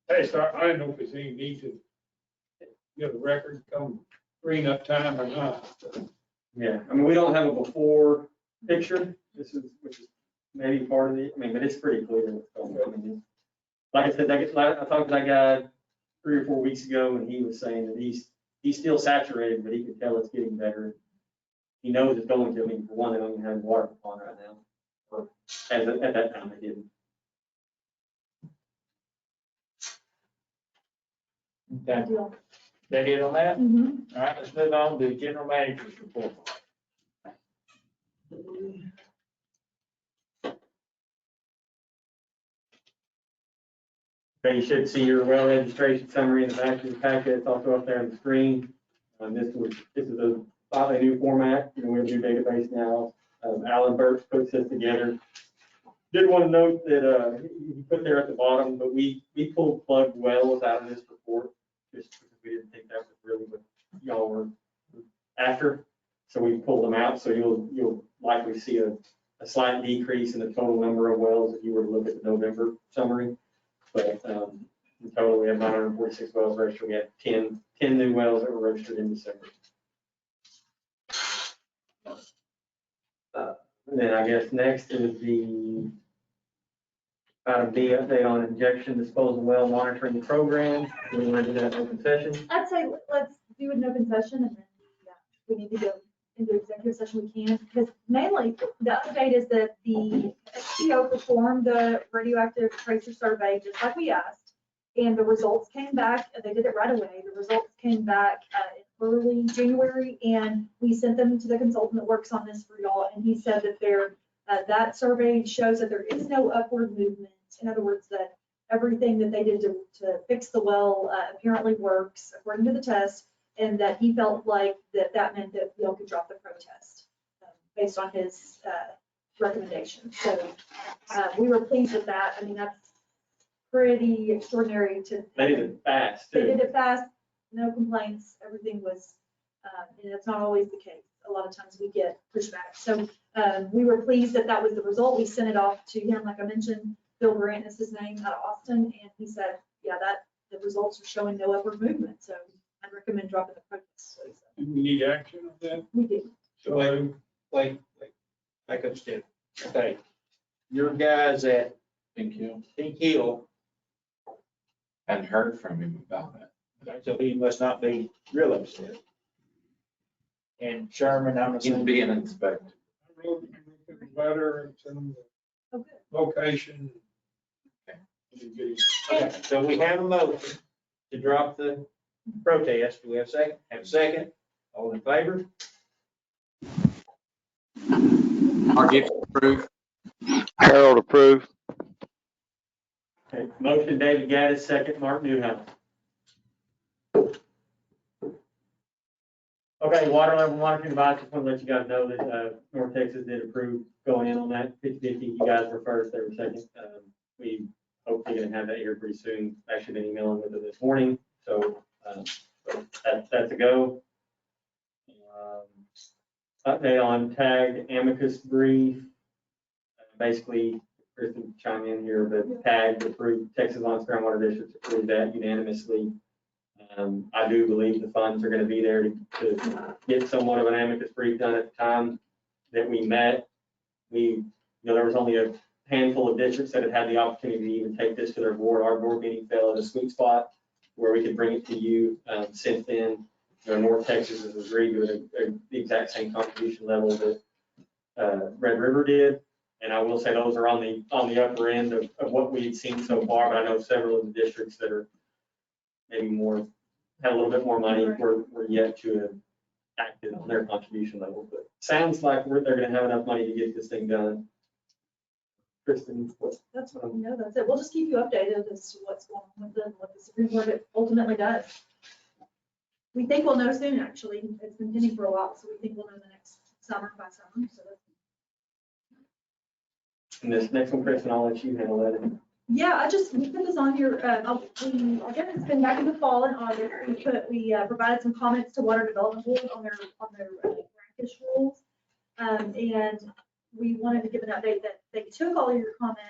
Hey, so I don't know if there's any need to get a record, come green up time or not. Yeah, I mean, we don't have a before picture, which is maybe part of it, I mean, but it's pretty clear what's going on. I mean, like I said, I talked to that guy 3 or 4 weeks ago, and he was saying that he's still saturated, but he can tell it's getting better. He knows it's going to. I mean, for one, they don't even have water on right now, or at that time they didn't. Okay, Deal. that it on that? Mhm. All right, let's move on to general manager's report. Okay, you should see your well registration summary in the back of the packet. It's also up there on the screen. This is a new format. We have a new database now. Alan Burke puts this together. Did want to note that, you put there at the bottom, but we pulled plugged wells out of this report, just because we didn't think that was really what y'all were after. So we pulled them out, so you'll likely see a slight decrease in the total number of wells if you were to look at the November summary. But, in total, we have 946 wells registered. We had 10 new wells that were registered in December. And then I guess next is the item B, update on injection disposal well monitoring program. We want to do that in open session. I'd say let's do an open session and then we need to go into executive session we can, because mainly the update is that the XPO performed the radioactive tracer survey just like we asked, and the results came back. They did it right away. The results came back in early January, and we sent them to the consultant that works on this for y'all, and he said that that survey shows that there is no upward movement. In other words, that everything that they did to fix the well apparently works according to the test, and that he felt like that meant that y'all could drop the protest based on his recommendation. So we were pleased with that. I mean, that's pretty extraordinary to. They did it fast too. They did it fast, no complaints. Everything was, and that's not always the case. A lot of times we get pushback. So we were pleased that that was the result. We sent it off to him, like I mentioned, Bill Grant is his name, out of Austin, and he said, yeah, that the results are showing no upward movement. So I recommend dropping the protest. Do we need action on that? We do. So Wait, back up step. Okay, your guys at Thank you. Pink Hill, Hadn't heard from him about it. so he must not be real upset. And Sherman, I'm He's assuming. being inspected. I wrote a letter and sent them Oh, good. the location. Okay, so we have a motion to drop the protest. Do we have a second? Have a second? All in favor? Mark Gibson, approve. Harold approve. Okay, motion David Gaddis, second Mark Newhouse. Okay, water level monitoring device, just want to let you guys know that North Texas did approve going in on that 50/50. You guys were first, they were second. We hopefully going to have that here pretty soon. Actually been emailing with them this morning, so that's a go. Update on tag amicus brief. Basically, Kristen chime in here, but tag approved, Texas Lawrence Groundwater District approved that unanimously. I do believe the funds are going to be there to get somewhat of an amicus brief done at the time that we met. There was only a handful of districts that had had the opportunity to even take this to their board. Our board meeting fell at a sweet spot where we could bring it to you. Since then, North Texas has agreed to the exact same contribution level that Red River did. And I will say those are on the upper end of what we've seen so far, but I know several of the districts that are maybe had a little bit more money were yet to have acted on their contribution level. But sounds like they're going to have enough money to get this thing done. Kristen, That's what we know. That's it. We'll just keep you updated as to what's going on with them, what the Supreme Court ultimately does. We think we'll know soon, actually. It's been pending for a while, so we think we'll know the next summer by summer. So and this next one, Kristen, I'll let you handle that. yeah, we put this on here. I guess it's been back in the fall in August. We provided some comments to Water Development Board on their brackish rules, and we wanted to give an update that they took all of your comments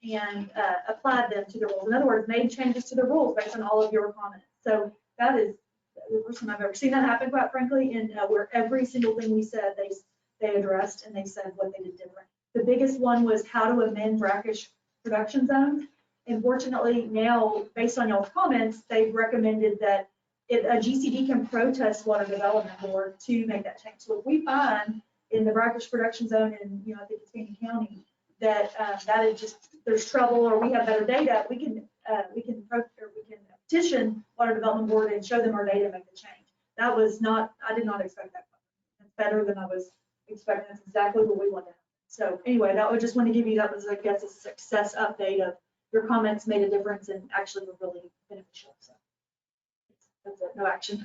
and applied them to the rules. In other words, made changes to the rules based on all of your comments. So that is the first time I've ever seen that happen, quite frankly. And where every single thing we said, they addressed and they said what they did different. The biggest one was how to amend brackish production zones. And fortunately now, based on y'all's comments, they've recommended that a GCD can protest Water Development Board to make that change. So if we find in the brackish production zone in, I think it's Canyon County, that is just, there's trouble or we have better data, we can petition Water Development Board and show them our data and make the change. That was not, I did not expect that. That's better than I was expecting. That's exactly what we wanted. So anyway, that was just want to give you, that was, I guess, a success update of your comments made a difference and actually were really beneficial. So that's it, no action.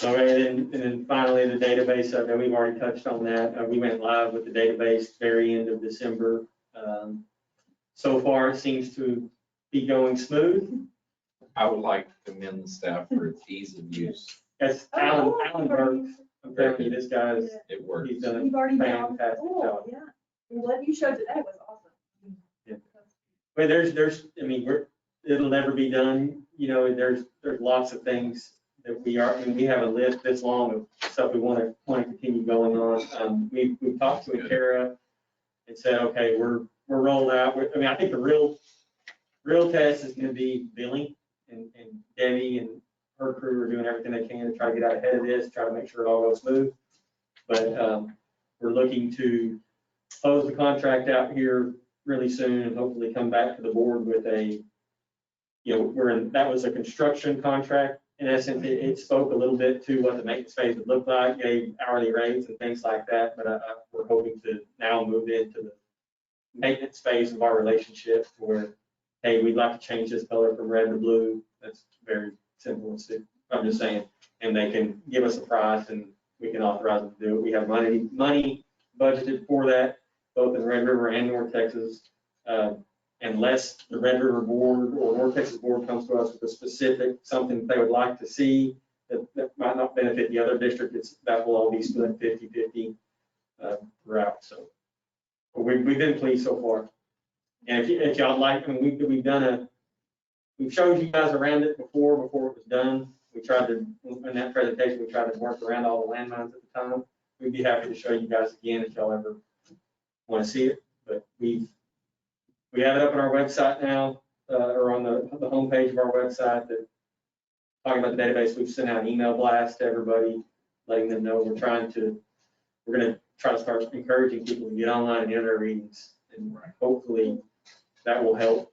Okay, and then finally, the database, I know we've already touched on that. We went live with the database very end of December. So far, it seems to be going smooth. I would like to commend the staff for its ease of use. That's Alan Burks. I'm telling you, this guy is, It works. he's done You've a already done, fantastic cool, job. yeah. Well, what you showed today was awesome. But I mean, it'll never be done, you know, there's lots of things that we have a list this long of stuff we want to continue going on. We've talked to Akara and said, okay, we're rolled out. I mean, I think the real test is gonna be billing, and Debbie and her crew are doing everything they can to try to get out ahead of this, try to make sure it all goes smooth. But we're looking to close the contract out here really soon and hopefully come back to the board with a, you know, that was a construction contract. In essence, it spoke a little bit to what the maintenance phase would look like, gave hourly rates and things like that. But we're hoping to now move into the maintenance phase of our relationship where, hey, we'd like to change this color from red to blue. That's very simple and simple. I'm just saying, and they can give us a price and we can authorize them to do it. We have money budgeted for that, both in Red River and North Texas. Unless the Red River Board or North Texas Board comes to us with a specific, something they would like to see that might not benefit the other district, that will all be split 50-50 throughout. So we've been pleased so far. And if y'all like, I mean, we've showed you guys around it before it was done. We tried to, in that presentation, we tried to work around all the landmines at the time. We'd be happy to show you guys again if y'all ever want to see it. But we have it up on our website now, or on the homepage of our website, that talking about the database. We've sent out an email blast to everybody, letting them know we're going to try to start encouraging people to get online and enter their readings. And hopefully that will help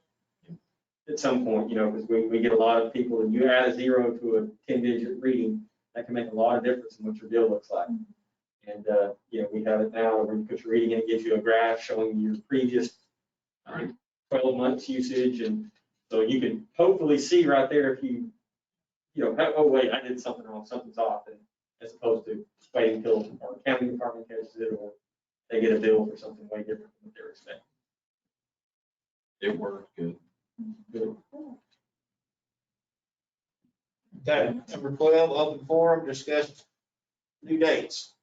at some point, you know, because we get a lot of people, and you add a 0 to a 10-digit reading, that can make a lot of difference in what your bill looks like. And, you know, we have it now where you put your reading in, it gives you a graph showing your previous 12 months usage. And so you can hopefully see right there if you know, oh wait, I did something wrong, something's off, and as opposed to waiting until our accounting department catches it or they get a bill for something way different than what they're expecting. It worked good. Good. Okay, number 12, open forum, discuss new dates.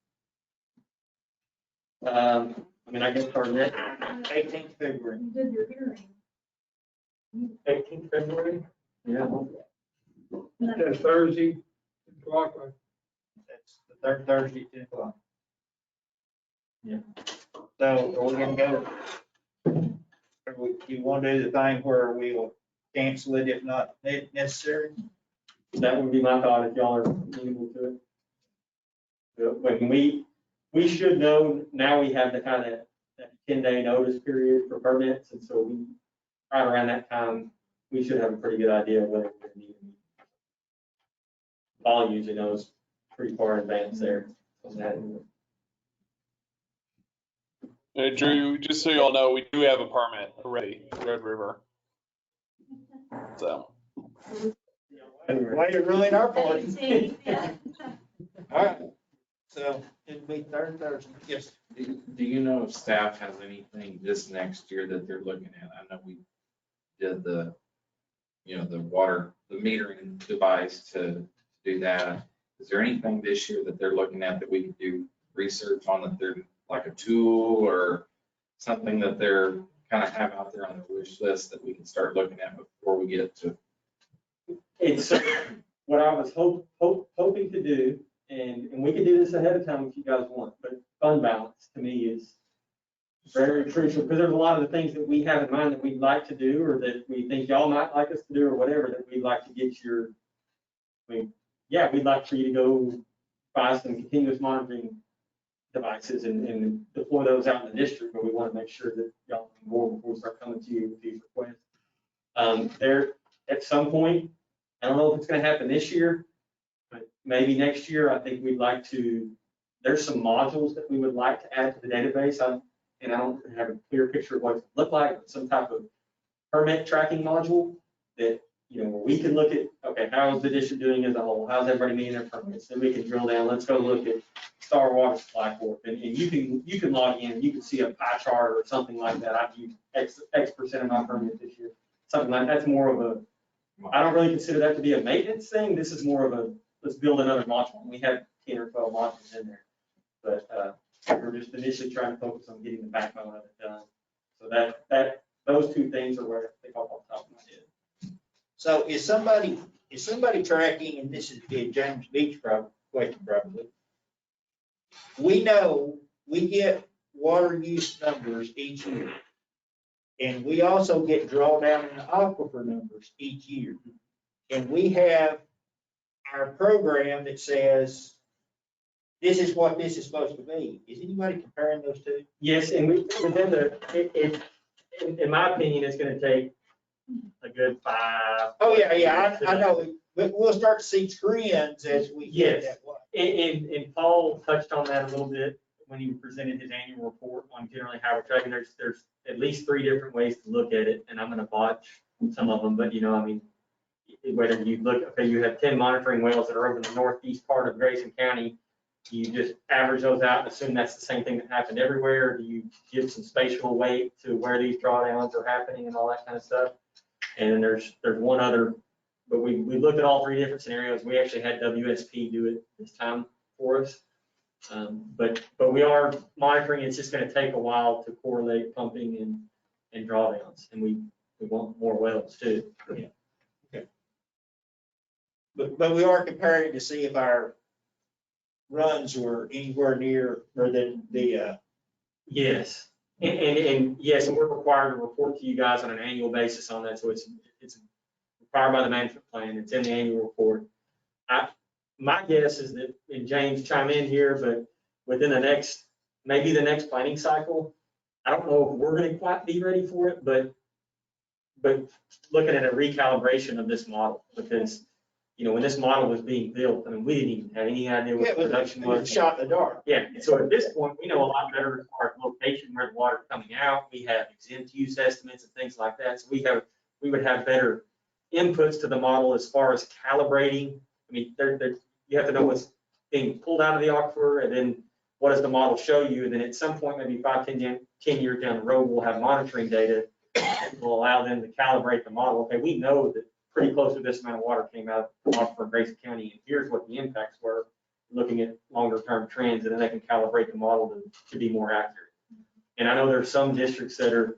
I mean, I guess our next 18th February. You did your hearing. 18th February. Yeah. That's Thursday, 2 o'clock. That's the third Thursday at 10 o'clock. Yeah. So are we gonna go? You want to do the thing where we'll cancel it if not necessary? That would be my thought if y'all are amenable to it. When we should know, now we have the kind of that 10-day notice period for permits, and so right around that time, we should have a pretty good idea of whether we're going to need them. Paul usually knows pretty far in advance there on that. Hey, Drew, just so y'all know, we do have a permit already for Red River. So. Way to ruin our party. 18th, yeah. All right, so it'll be third Thursday. Yes. Do you know if staff has anything this next year that they're looking at? I know we did the metering device to do that. Is there anything this year that they're looking at that we could do research on, that they're like a tool or something that they're kind of have out there on their wish list that we can start looking at before we get to? It's what I was hoping to do, and we can do this ahead of time if you guys want, but fund balance to me is very crucial, because there's a lot of the things that we have in mind that we'd like to do, or that we think y'all might like us to do, or whatever, that we'd like to get we'd like for you to go buy some continuous monitoring devices and deploy those out in the district, but we want to make sure that y'all can more before we start coming to you with these requests. There, at some point, I don't know if it's going to happen this year, but maybe next year, I think we'd like to, there's some modules that we would like to add to the database. And I don't have a clear picture of what it would look like, but some type of permit tracking module that, where we can look at, okay, how is the district doing as a whole? How's everybody meeting their permits? Then we can drill down, let's go look at Star Water Supply Corp. And you can log in, you can see a pie chart or something like that. I've used X percent of my permits this year. Something like that's more of a, I don't really consider that to be a maintenance thing. This is more of a, let's build another module. We have 10 or 12 modules in there. But we're just initially trying to focus on getting the backbone of it done. So those two things are where they pop off the top of my head. So is somebody tracking, and this is the James Beach question probably. We know we get water use numbers each year. And we also get drawdown in the aquifer numbers each year. And we have our program that says, this is what this is supposed to be. Is anybody comparing those two? Yes, and in my opinion, it's gonna take a good 5. Oh, yeah, I know. But we'll start to see trends as we get Yes. that way. And Paul touched on that a little bit when he presented his annual report on generally how we're tracking. There's at least 3 different ways to look at it, and I'm gonna botch some of them, but I mean, whether you look, okay, you have 10 monitoring wells that are over the northeast part of Grayson County, do you just average those out and assume that's the same thing that happened everywhere? Do you give some spatial weight to where these drawdowns are happening and all that kind of stuff? And then there's one other, but we looked at all 3 different scenarios. We actually had WSP do it this time for us. But we are monitoring. It's just going to take a while to correlate pumping and drawdowns, and we want more wells too. Yeah. Okay. But we are comparing to see if our runs were anywhere near or the Yes, and yes, and we're required to report to you guys on an annual basis on that. So it's required by the management plan. It's in the annual report. My guess is that, and James chime in here, but within maybe the next planning cycle, I don't know if we're going to quite be ready for it, but looking at a recalibration of this model, because when this model was being built, I mean, we didn't even have any idea what the production it was was. shot in the dark. Yeah, and so at this point, we know a lot better as far as location where the water's coming out. We have exempt use estimates and things like that. So we would have better inputs to the model as far as calibrating. I mean, you have to know what's being pulled out of the aquifer, and then what does the model show you? And then at some point, maybe 5, 10 years down the road, we'll have monitoring data that will allow them to calibrate the model. Okay, we know that pretty close to this amount of water came out of the aquifer in Grayson County, and here's what the impacts were, looking at longer term trends, and then they can calibrate the model to be more accurate. And I know there's some districts that are,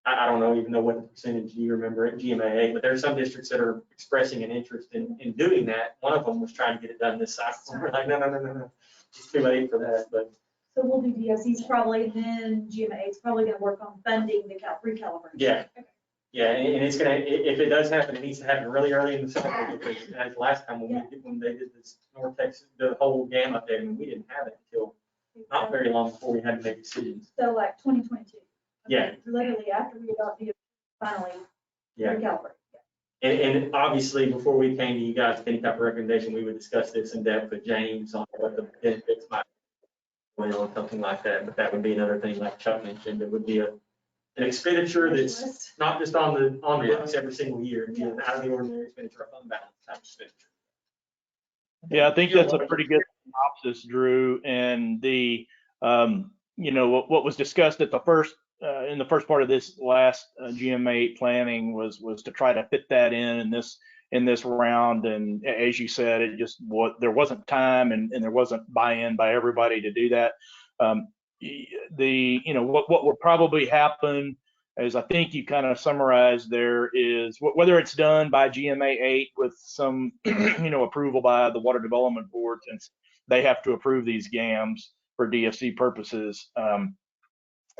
I don't even know what the percentage you remember at GMA, but there's some districts that are expressing an interest in doing that. One of them was trying to get it done this cycle. We're like, no, it's too late for that. But So we'll do DOCs probably, and then GMA is probably gonna work on funding the recalibration. yeah. Yeah, and it's gonna, if it does happen, it needs to happen really early in the cycle, because as last time when they did this North Texas, the whole GAM update, I mean, we didn't have it until not very long before we had to make decisions. So like 2022. Yeah. Literally after we adopt the finally recalibrate. And obviously, before we came to you guys with any type of recommendation, we would discuss this in depth with James on what the benefits might be, or something like that. But that would be another thing, like Chuck mentioned, it would be an expenditure that's not just on the books every single year. It'd be an out of the ordinary expenditure, a fund balance type expenditure. Yeah, I think that's a pretty good synopsis, Drew. And what was discussed at the first in the first part of this last GMA planning was to try to fit that in this round. And as you said, there wasn't time and there wasn't buy-in by everybody to do that. What would probably happen, as I think you kind of summarized there, is whether it's done by GMA 8 with some approval by the Water Development Board, since they have to approve these GAMs for DFC purposes,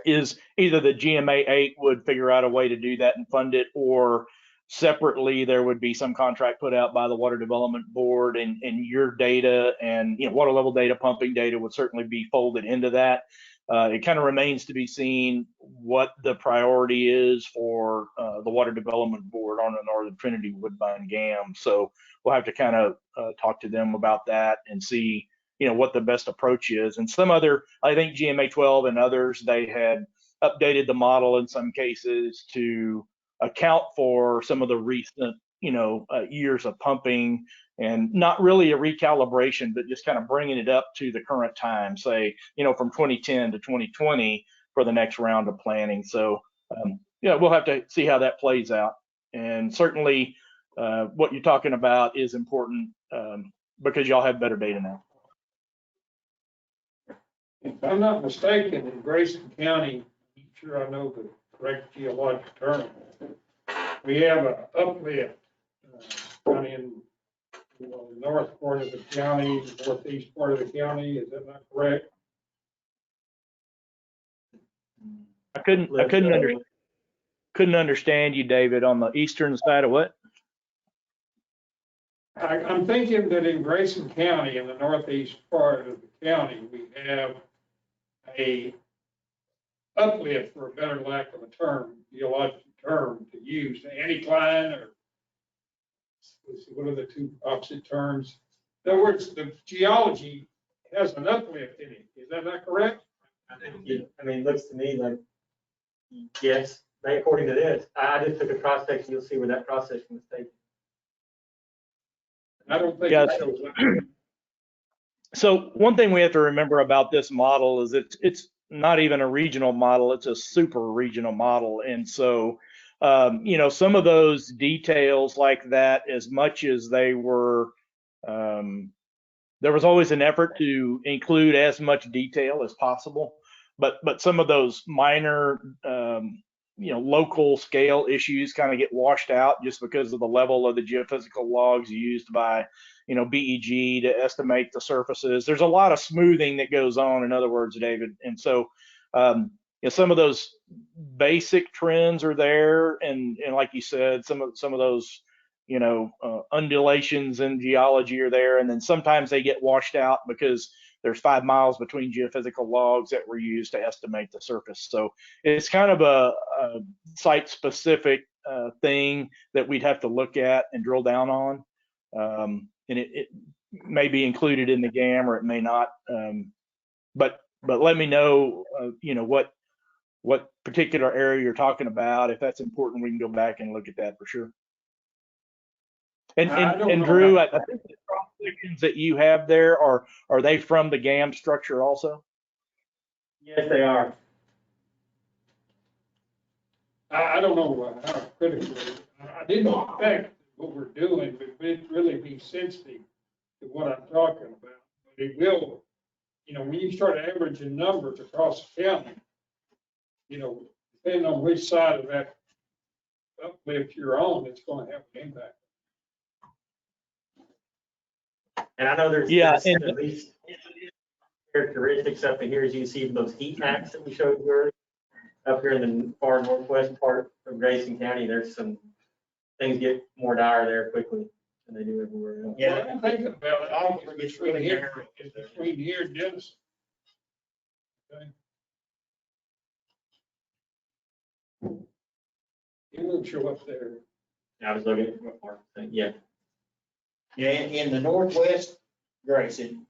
is either the GMA 8 would figure out a way to do that and fund it, or separately there would be some contract put out by the Water Development Board, and your data and water level data, pumping data would certainly be folded into that. It kind of remains to be seen what the priority is for the Water Development Board on the Northern Trinity Woodbine GAM. So we'll have to kind of talk to them about that and see what the best approach is. And some other, I think GMA 12 and others, they had updated the model in some cases to account for some of the recent years of pumping, and not really a recalibration, but just kind of bringing it up to the current time, say, from 2010 to 2020 for the next round of planning. So, we'll have to see how that plays out. And certainly what you're talking about is important because y'all have better data now. If I'm not mistaken, in Grayson County, I'm sure I know the correct geologic term, we have an uplift kind of in the north part of the county, the northeast part of the county. Is that not correct? I couldn't understand you, David, on the eastern side of what? I'm thinking that in Grayson County, in the northeast part of the county, we have a uplift, for a better lack of a term, geologic term to use, anticline, or what are the two opposite terms? In other words, the geology has an uplift in it. Is that not correct? I mean, it looks to me like, yes, according to this. I just took a cross section. You'll see where that cross section was taken. I don't think Yes. it shows that. So one thing we have to remember about this model is it's not even a regional model, it's a super regional model. And so, some of those details like that, as much as they were, there was always an effort to include as much detail as possible. But some of those minor, local scale issues kind of get washed out just because of the level of the geophysical logs used by, BEG to estimate the surfaces. There's a lot of smoothing that goes on, in other words, David. And so, some of those basic trends are there, and like you said, some of those, undulations in geology are there, and then sometimes they get washed out because there's 5 miles between geophysical logs that were used to estimate the surface. So it's kind of a site-specific thing that we'd have to look at and drill down on. And it may be included in the GAM or it may not. But let me know, what particular area you're talking about. If that's important, we can go back and look at that for sure. And Drew, I think the cross sections that you have there are they from the GAM structure also? Yes, they are. I don't know how critical it is. I didn't expect what we're doing, but it really be sensitive to what I'm talking about. But it will, when you start averaging numbers across the county, depending on which side of that uplift you're on, it's going to have an impact. And I know there's Yeah, at least characteristics up in here, as you see those heat maps that we showed you earlier. Up here in the far northwest part of Grayson County, there's some things get more dire there quickly than they do everywhere else. Yeah, I'm thinking about it. Oliver gets really narrow. It's between here and Denison. Okay. It won't show up there. I was looking at what Mark was saying. Yeah. Yeah, in the northwest, Grayson,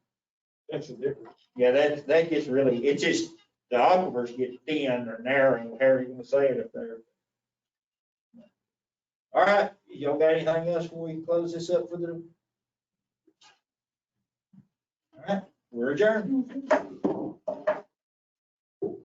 That's a difference. yeah, that gets really, it's just, the aquifers get thin or narrow, however you want to say it up there. All right, y'all got anything else before we close this up for the? All right, we're adjourned.